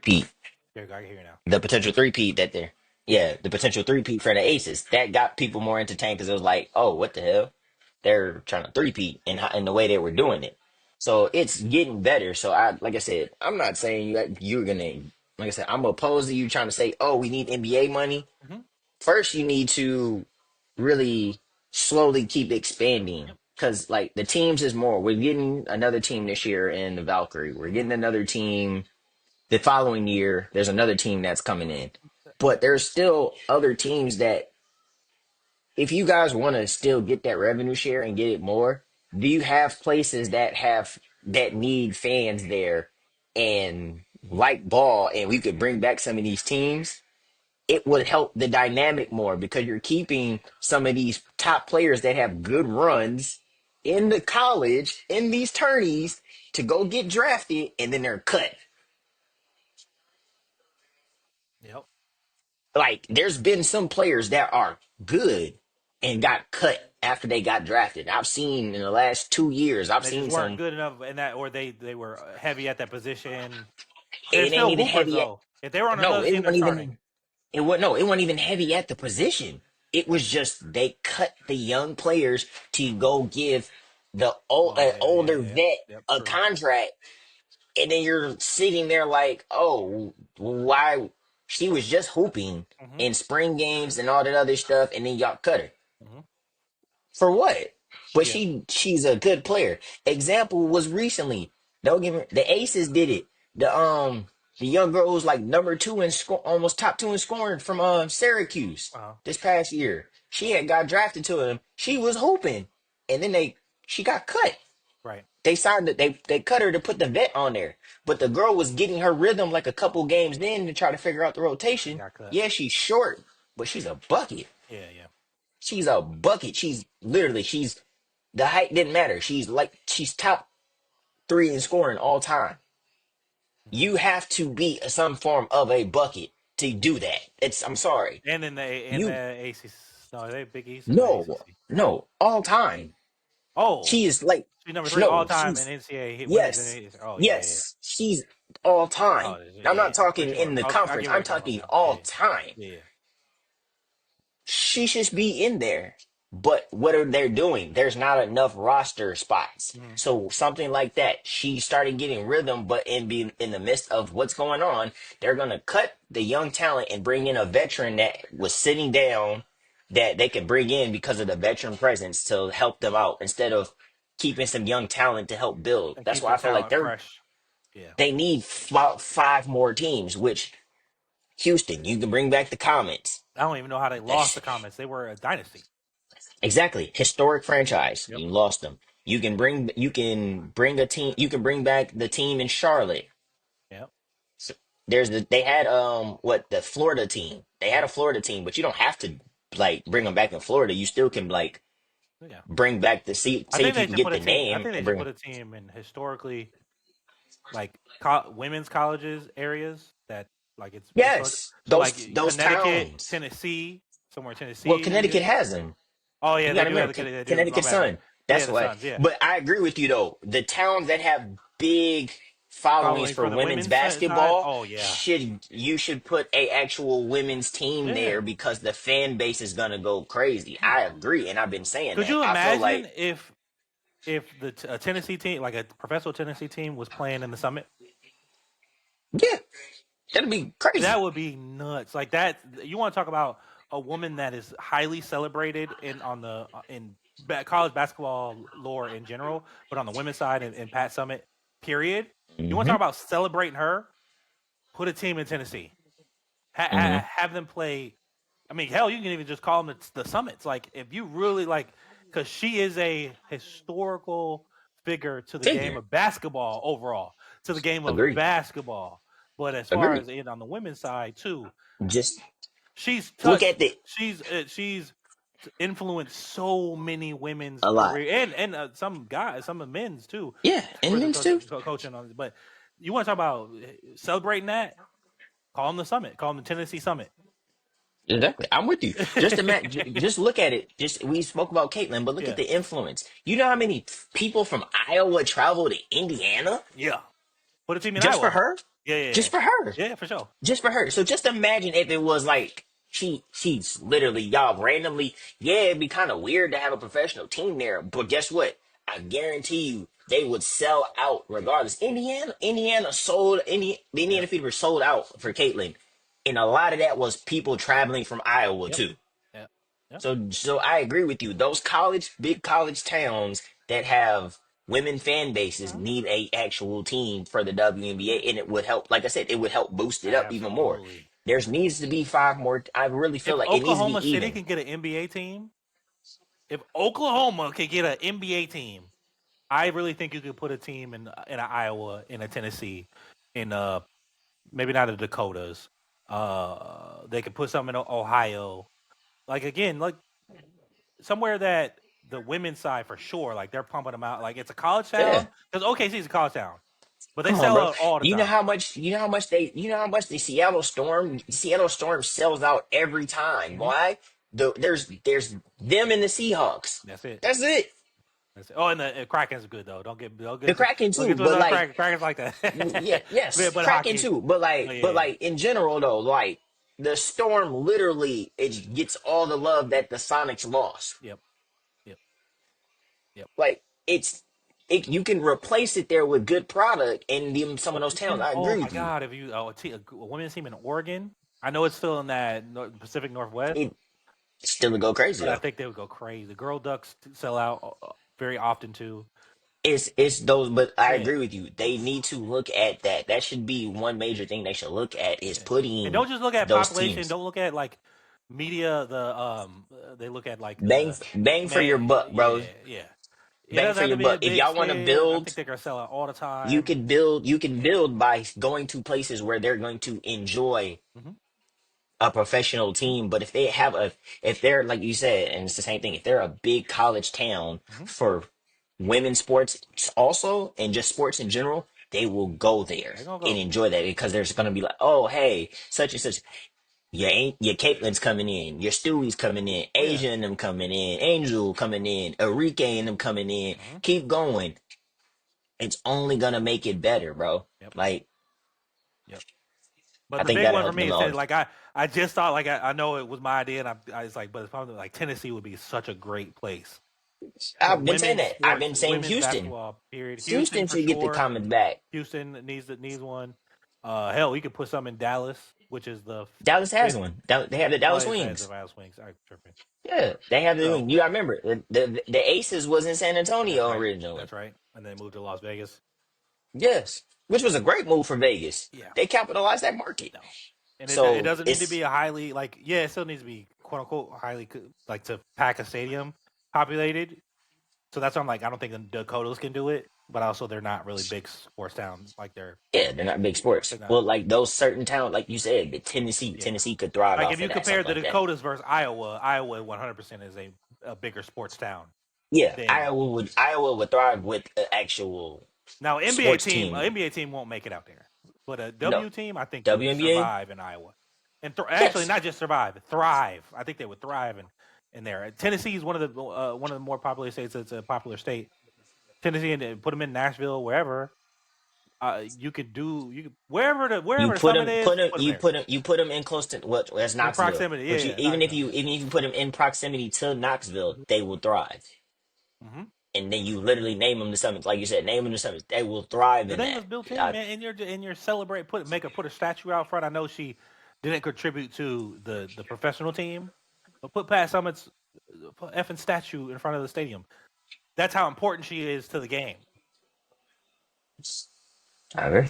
people. There, I can hear you now. The potential three-peat that they're Yeah. yeah, the potential three-peat for the Aces that got people more entertained because it was like, oh, what the hell? They're trying to three-peat in the way they were doing it. So it's getting better. So like I said, I'm not saying that you're gonna like I said, I'm opposed to you trying to say, oh, we need NBA money. Hmm. First, you need to really slowly keep expanding Yep. because like the teams is more. We're getting another team this year in the Valkyrie. We're Hmm. getting another team the following year. There's another team that's coming in, but there's still other teams that if you guys want to still get that revenue share and get it more, do you have places that need fans there and like ball and we could bring back some of these teams? It would help the dynamic more because you're keeping some of these top players that have good runs in the college in these tourneys to go get drafted and then they're cut. Yep. Like there's been some players that are good and got cut after they got drafted. I've seen in the last 2 years, I've They just seen weren't some. good enough in that, or they were heavy at that position. They're It ain't still even hoopers heavy. though. If they were on No, another it team, they're wasn't starting. even. It was no, it wasn't even heavy at the position. It was just they cut the young players to go give Oh an yeah, yeah, older yeah. vet Yep. a True. contract, and then you're sitting there like, oh, why? She was just hooping Hmm. in spring games and all that other stuff, and then y'all cut her. Hmm. For what? But Yeah. she's a good player. Example was recently. Don't give me the Aces did it. The young girl was like number two in score, almost top two in scoring from Syracuse Uh huh. this past year. She had got drafted to him. She was hooping, and then she got cut. Right. They signed it. They cut her to put the vet on there. But the girl was getting her rhythm like a couple games in to try to figure out the And rotation. got cut. Yeah, she's short, but she's a bucket. Yeah. Yeah. She's a bucket. She's literally she's the height didn't matter. She's top three in scoring all time. Hmm. You have to be some form of a bucket to do that. I'm sorry. And in the You ACC. No, are they Big East or the no ACC? no all time. Oh, She is like she's number three all no. time in She's NCAA women's and yes Oh yeah, yeah, yeah. yes. She's all time. Oh yeah, I'm yeah, not yeah, for talking in sure. the I conference. get what I'm you're talking about talking now. Yeah, all time. yeah, yeah. She should be in there. But what are they doing? There's not enough roster spots. Hmm. So something like that. She started getting rhythm, but in the midst of what's going on, they're gonna cut the young talent and bring in a veteran that was sitting down that they could bring in because of the veteran presence to help them out instead of keeping some young talent to help build. And That's keep why the I feel like talent fresh. Yeah. they need about five more teams, which Houston, you can bring back the Comets. I don't even know how they lost the comments. They were a dynasty. Exactly. Historic franchise. Yep. You lost them. You can bring a team you can bring back the team in Charlotte. Yep. So they had the Florida team. They had Yep. a Florida team, but you don't have to like bring them back in Florida. You still can like Yeah. bring back the I see think if you they can should get put a the team. I name think they and should bring put them. a team in historically like women's colleges areas that Like it's historic. Yes, So like those Connecticut, towns. Tennessee, somewhere in Well, Tennessee. Connecticut has them. Oh yeah, You they got to do have remember, the They do. My Connecticut bad. Sun. Yeah, That's the why. Suns. Yeah, But I agree with you though. The towns that have big followings following for for the women's women's side. basketball Oh yeah, should put a actual women's team yeah. there because the fan base is gonna go crazy. Yeah. I agree, and I've been saying Could that. you I feel imagine like if the a Tennessee team, like a professional Tennessee team, was playing in the Summit? yeah, that'd be That crazy. would be nuts. Like that, you want to talk about a woman that is highly celebrated in college basketball lore in general, but on the women's side in Pat Summit, period. You want to talk Hmm. about celebrating her? Put a team in Tennessee. Hmm. Have them play. I mean, hell, you can even just call them the Summits. Like if you really like, because she is a historical figure to the game Figure. of basketball overall, to the game of Agree. basketball. But as far Agree. as on the women's side too, Just she's look touched. at the She's influenced so many women's a lot. career and some guys, some of men's too. Yeah, and For the men's too. coaching on it, but you want to talk about celebrating that? Call them the Summit. Call them the Tennessee Summit. Exactly. I'm with you. Just look at it. Just we spoke about Caitlyn, but look at Yeah, the influence. You know how many people from Iowa travel to Indiana yeah. Put a team in just for Iowa. her? Yeah, yeah, Just yeah. for her. Yeah, for sure. Just for her. So just imagine if it was like she's literally y'all randomly. Yeah, it'd be kind of weird to have a professional team there, but guess what? I guarantee you they would sell out regardless. Indiana sold the Yeah, Indiana Fever sold out for Caitlyn, and a lot of that was people traveling from Iowa yep, too. yeah, yep. So I agree with you. Those big college towns that have women fan bases Uh-huh. need a actual team for the WNBA, and it would help. Like I said, it would help boost it up even more. Absolutely. There's needs to be five more. I really feel If like it needs to Oklahoma be City even. can get an NBA team, if Oklahoma can get an NBA team, I really think you could put a team in a Iowa, in a Tennessee, in maybe not the Dakotas. They could put something in Ohio. Like again, like somewhere that the women's side for sure, like they're pumping them out. Like it's a college Yeah, town because OKC is a college town, but they come on, sell bro. out all the You know time. how much. You know how much the Seattle Storm sells out every time. Hmm. Why? There's them and the Seahawks. That's it. That's it. That's it. Oh, and the Kraken's good though. The Kraken don't too, get to but another like Kraken's like that. yeah, yes, But cracking hockey. too. But Oh like, yeah, but yeah. like in general though, like the Storm literally it gets all the love that the Sonics lost. Yep, yep, yep. Like you can replace it there with good product in some of those towns. Oregon. I Oh agree my with you. God! If you a women's team in Oregon, I know it's still in that Pacific Northwest, It still would go crazy but I though. think they would go crazy. The Girl Ducks sell out very often too. It's those, but I Yeah, agree with you. They need to look at that. That should be one major thing they should look at is yeah. And putting don't just look at those population. teams Don't look at like media. They look at like bang for your man. buck, Yeah, bro. yeah. It Bang doesn't for have your to be buck. a If big y'all want to scale. I think build they're gonna sell out all the you time. can build you can build by going to places where they're going to enjoy Hmm. a professional team. But if they're like you said, and it's the same thing, if they're a big college town Hmm. for women's sports also and just sports in general, they will go there They're gonna and go. enjoy that because there's gonna be like, oh hey, such and such. Your Caitlin's coming in, your Stewie's coming in, Yeah. Asia and them coming in, Angel coming in, Enrique and them coming in. Hmm. Keep going. It's only gonna make it better, bro. Yep. Like Yep. I But the think big that'll one for help me the is Tennessee. most. Like I just thought like I know it was my idea, and I was like, but it's probably like Tennessee would be such a great place for I've been saying women's that. I've sports, been saying women's Houston. basketball. Period. Houston Houston for should get the sure. comments back. Houston needs one. Hell, we could put some in Dallas, which is the Dallas has fifth. one. They have the Oh, Dallas it's the Wings. Dallas Wings. I tripping. Yeah, they have the So wing. You gotta remember the Aces was in San that's Antonio right. originally. That's right. And then moved to Las Vegas. Yes, which was a great move for Vegas. Yeah. They capitalized that market. No. And it So doesn't need to it's be a highly like yeah, it still needs to be quote unquote highly like to pack a stadium populated. So that's why I'm like I don't think the Dakotas can do it, but also they're not really big sports towns like yeah, they're not big sports. they're not. Well, like those certain towns, like you said, the Yeah. Tennessee could thrive Like off if of you that, compare something the like that. Dakotas versus Iowa, Iowa 100% is a bigger sports town Yeah, than Iowa would thrive with an actual now. NBA sports team, team. NBA team won't make it out there. But a No, W team, I think, would WNBA. survive in Iowa, and actually Yes, not just survive, thrive. I think they would thrive in there. Tennessee is one of the more popular states. It's a popular state. Tennessee, and put them in Nashville, wherever. You could you wherever the put summit them, is, put them there you put them in close to what? That's in Knoxville. proximity. Yeah, But you yeah, Knoxville. even if you put them in proximity to Knoxville, they will thrive. Mm-hmm. And then you literally name them the summits, like you said, name them the summits. They will thrive The in name that. was built in, I, man. And you're celebrate put a statue out front. I know she didn't contribute to the professional team, but put Pat Summitt's put effing statue in front of the stadium. That's how important she is to the game. I agree.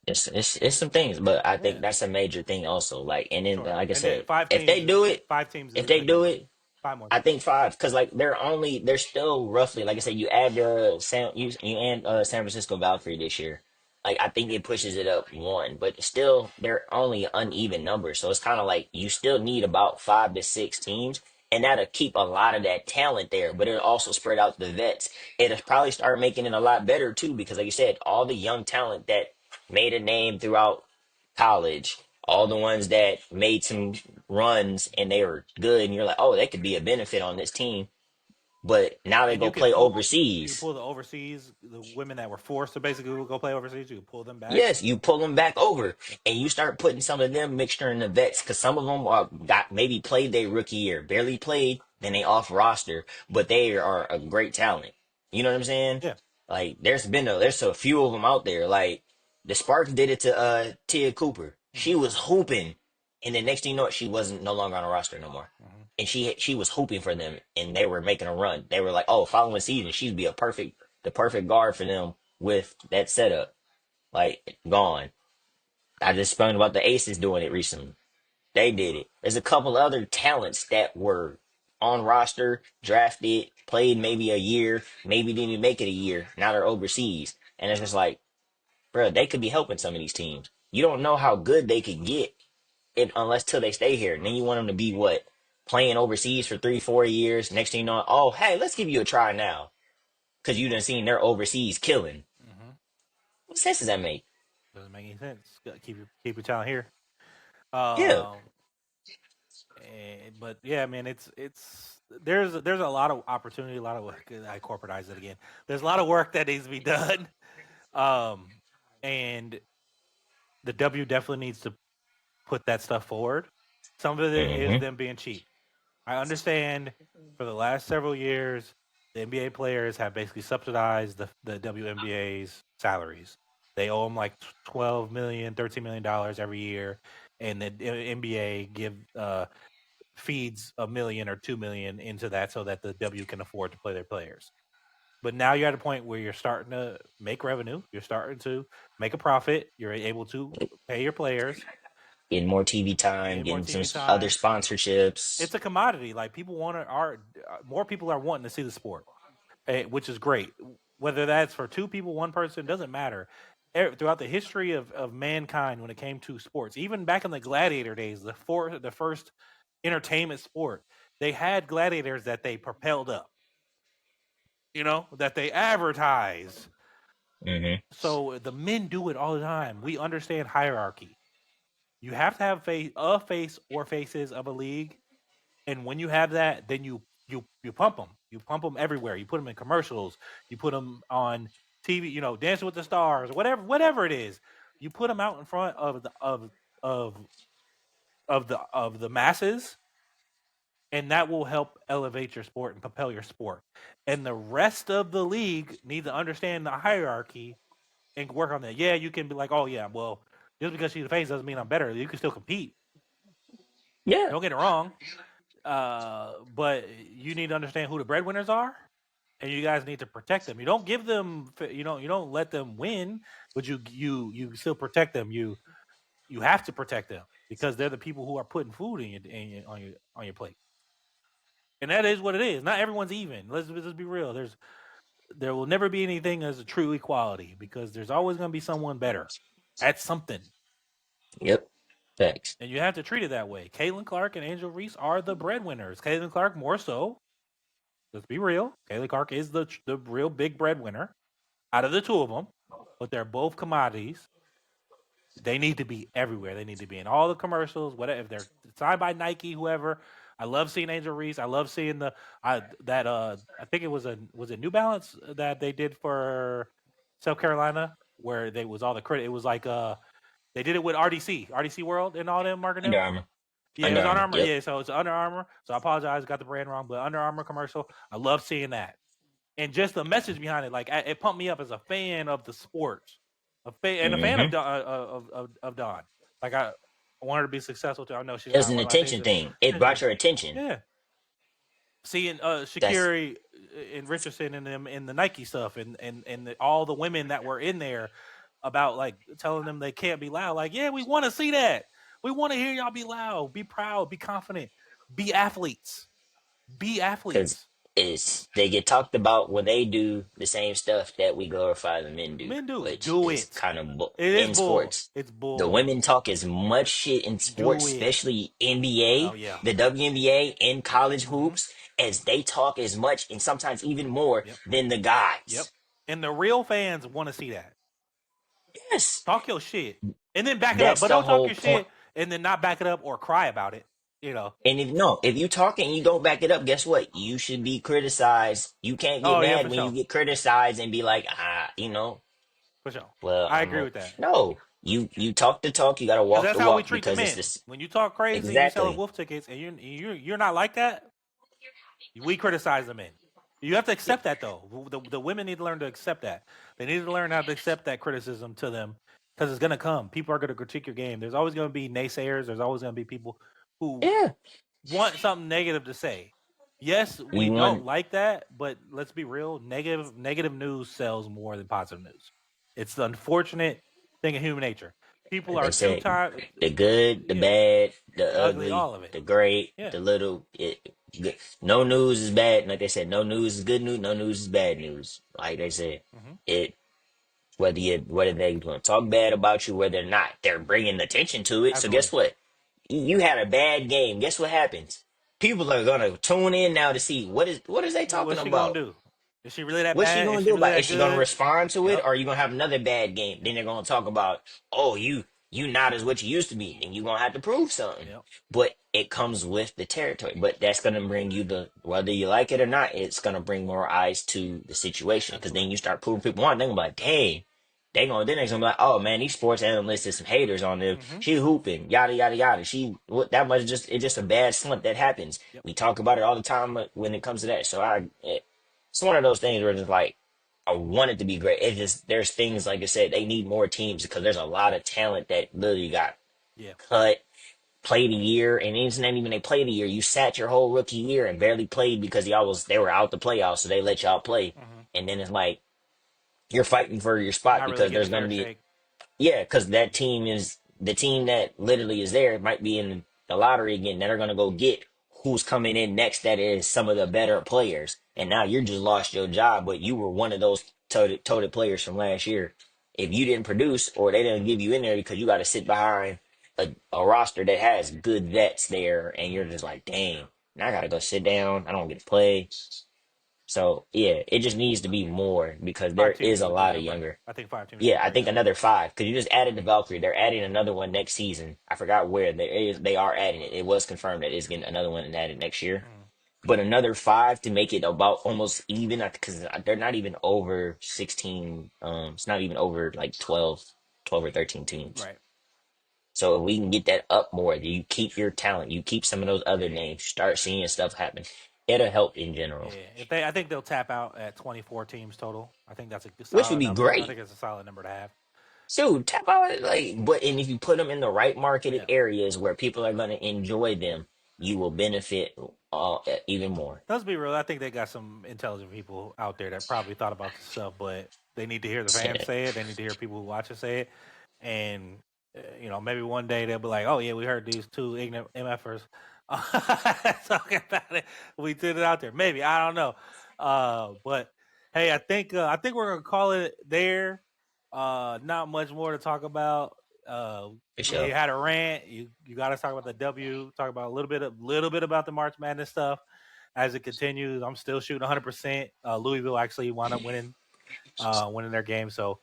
It's some things, but I think Yeah, that's a major thing also. Like, and then sure. like I And then said, if they do it, five teams if is they a good do one. it, 5 more I teams. think five, because like they're still roughly, like I said, you add you and San Francisco Valkyrie this year, like I think it pushes it up one, but still they're only uneven numbers, so it's kind of like you still need about 5 to 6 teams, and that'll keep a lot of that talent there, but it'll also spread out the vets. It'll probably start making it a lot better too, because like you said, all the young talent that made a name throughout college, all the ones that made some runs and they were good, and you're like, oh, they could be a benefit on this team. But now they And go play you overseas. pull the overseas, the women that were forced to basically go play overseas. You can pull them back. Yes, you pull them back over Yeah. and you start putting some of them mixture in the vets because some of them are got maybe played their rookie year, barely played, then they off roster, but they are a great talent. You know what I'm saying? Yeah. Like there's a few of them out there. Like the Sparks did it to Tia Cooper. She Mm-hmm. was hooping, and the next thing you know, she wasn't no longer on a roster no more. Mm-hmm. And she was hooping for them, and they were making a run. They were like, oh, following season, she'd be the perfect guard for them with that setup. Like gone. I just spoke about the Aces doing it recently. They did it. There's a couple other talents that were on roster, drafted, played maybe a year, maybe didn't even make it a year. Now they're overseas. And it's just like, bro, they could be helping some of these teams. You don't know how good they could get it unless till they stay here. And then you want them to be what? Playing overseas for 3, 4 years. Next thing you know, oh, hey, let's give you a try now. Because you done seen their overseas killing. Mm-hmm. What sense does that make? Doesn't make any sense. Gotta keep your talent here. Yeah. Um, but yeah, man, there's a lot of opportunity, a lot of work. I corporatize it again. There's a lot of work that needs to be done, um, and the W definitely needs to put that stuff forward. Some of it is Mm-hmm. them being cheap. I understand for the last several years, the NBA players have basically subsidized the WNBA's salaries. They owe them like 12 million, $13 million every year, and the NBA feeds 1 million or 2 million into that so that the W can afford to play their players. But now you're at a point where you're starting to make revenue. You're starting to make a profit. You're able to pay your players, Getting more TV time, get more getting some TV other time. sponsorships. It's a commodity. Like people want to are more people are wanting to see the sport, which is great. Whether that's for two people, one person, doesn't matter. Throughout the history of mankind, when it came to sports, even back in the gladiator days, the first entertainment sport, they had gladiators that they propelled up. That they advertise. Hmm. So the men do it all the time. We understand hierarchy. You have to have a face or faces of a league, and when you have that, then you pump them. You pump them everywhere. You put them in commercials. You put them on TV. Dancing with the Stars, whatever it is. You put them out in front of the masses, and that will help elevate your sport and propel your sport. And the rest of the league need to understand the hierarchy and work on that. Yeah, you can be like, oh yeah, well, just because she's a face doesn't mean I'm better. You can still compete. Yeah. Don't get it wrong. But you need to understand who the breadwinners are, and you guys need to protect them. You don't give them, you don't let them win, but you still protect them. You have to protect them because they're the people who are putting food on your plate, and that is what it is. Not everyone's even. Let's be real. There will never be anything as a true equality because there's always going to be someone better at something. Yep. Thanks. And you have to treat it that way. Caitlin Clark and Angel Reese are the breadwinners. Caitlin Clark more so. Let's be real. Caitlin Clark is the real big breadwinner out of the two of them. but they're both commodities. They need to be everywhere. They need to be in all the commercials, whatever. If they're signed by Nike, whoever. I love seeing Angel Reese. I love seeing I think it was it New Balance that they did for South Carolina where they was all the credit. It was like they did it with RDC World and all them marketing Under them. Armour. Yeah, it Under was Under Armour. Armour. Yep. Yeah, so it's Under Armour. So I apologize, got the brand wrong, but Under Armour commercial. I love seeing that, and just the message behind it. Like it pumped me up as a fan of the sports, and a fan Mm-hmm. of Dawn. Like I want her to be successful too. I know she's It was not an one of my things. attention thing. It brought your attention. Yeah, seeing That's Shakiri and Richardson and them in the Nike stuff, and all the women that were in there about like telling them they can't be loud. Like, yeah, we want to see that. We want to hear y'all be loud, be proud, be confident, be athletes, be because athletes. they get talked about when they do the same stuff that we glorify the men do, Men which do is it. kind of It is in bull. sports. It's The bull. women talk as much shit in sports, Do it. especially Oh NBA, yeah. the WNBA, and college Mm-hmm. hoops, as they talk as much and sometimes even more Yep. than the Yep. guys. And the real fans want to see that. Yes, Talk your shit and then back it up, that's but the don't talk whole your point. shit and then not back it up or cry about it. You know. And if no, if you talk and you don't back it up, guess what? You should be criticized. You can't get Oh yeah, mad for when you sure. get criticized and be like, For sure. well, I agree with that. no. You talk the talk, you gotta Because walk that's the how we walk treat the because it's men. this When you talk crazy and you selling exactly. wolf tickets and you're not like that, we criticize the men. You have to Yeah, accept that though. The women need to learn to accept that. They need to learn how to accept that criticism to them because it's gonna come. People are gonna critique your game. There's always gonna be naysayers. There's always gonna be people who yeah. want something negative to say. Yes, we You don't want, like that, but let's be real. Negative news sells more than positive news. It's the unfortunate thing of human nature. People like they are too said, tired. the good, the Yeah, bad, the the ugly, ugly, all of it. the great, Yeah. the little. No news is bad. Like they said, no news is good news. No news is bad news. Like they said, Hmm. it whether they going to talk bad about you, whether or not they're bringing attention to it. So Absolutely. guess what? You had a bad game. Guess what happens? People are gonna tune in now to see what is they talking What's she gonna about. do? Is she really that What's she bad? Is gonna she do really about it? that Is she gonna good? respond to it, Yep. or are you gonna have another bad game? Then they're gonna talk about, oh, you not as what you used to be, and you gonna have to prove something. Yep. But it comes with the territory. But that's gonna bring you the whether you like it or not. It's gonna bring more eyes to the situation because then Absolutely. you start proving people on. They're gonna be like, dang. Then they're gonna be like, oh man, these sports analysts is some haters on them. Hmm. She hooping, yada yada yada. That much it's just a bad slump that happens. Yep. We talk about it all the time when it comes to that. So it's one of those things where it's just like I want it to be great. It's just there's things like I said they need more teams because there's a lot of talent that literally got Yeah. cut, played a year, and it's not even they played a year. You sat your whole rookie year and barely played because they were out the playoffs, so they let y'all play, Hmm. and then it's like you're fighting for your spot Not really because getting a there's gonna fair be shake. yeah, because that team is the team that literally is there might be in the lottery again that are going to go get who's coming in next that is some of the better players. And now you just lost your job, but you were one of those toted players from last year. If you didn't produce or they didn't give you in there because you got to sit behind a roster that has good vets there and you're Hmm. just like, dang, now I got to go sit down. I don't get to play. So yeah, it just needs to be more because there Five teams is a would do lot that of great. younger. I think 5 teams would Yeah, do I great think job. another five because you just added the Valkyrie. They're adding another one next season. I forgot where they are adding it. It was confirmed that it's getting another one added next year. Mm. But another five to make it about almost even because they're not even over 16. It's not even over like 12 or 13 teams. Right. So if we can get that up more, you keep your talent, you keep some of those other names, start seeing stuff happen. It'll help in general, Yeah. I think they'll tap out at 24 teams total. I think that's a which would solid be number. I great. think it's a solid number to have. So tap out but and if you put them in the right marketed Yeah. areas where people are going to enjoy them, you will benefit even more. Let's be real. I think they got some intelligent people out there that probably thought about this stuff, but they need to hear the fans Shit. say it. They need to hear people who watch it say it, and maybe one day they'll be like, "Oh yeah, we heard these two ignorant MFers talking about it. We did it out there." Maybe I don't know, but hey, I think we're gonna call it there. Not much more to talk about. For We sure. had a rant. You got to talk about the W. Talk about a little bit about the March Madness stuff as it continues. I'm still shooting 100%. Louisville actually wound up winning their game. So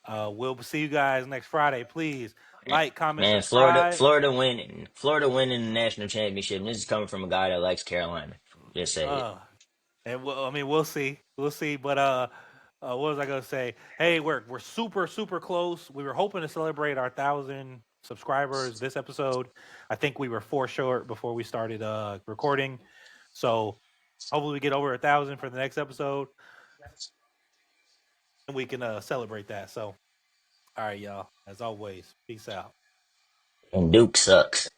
We'll see you guys next Friday. Please like, comment, Man, Florida, subscribe. Florida winning the national championship. And this is coming from a guy that likes Carolina. Just say it. Uh, and I mean, we'll see, we'll see. But what was I gonna say? Hey, we're super close. We were hoping to celebrate our 1,000 subscribers this episode. I think we were 4 short before we started recording. So hopefully we get over 1,000 for the next episode, and we can celebrate that. So all right, y'all. As always, peace out. And Duke sucks.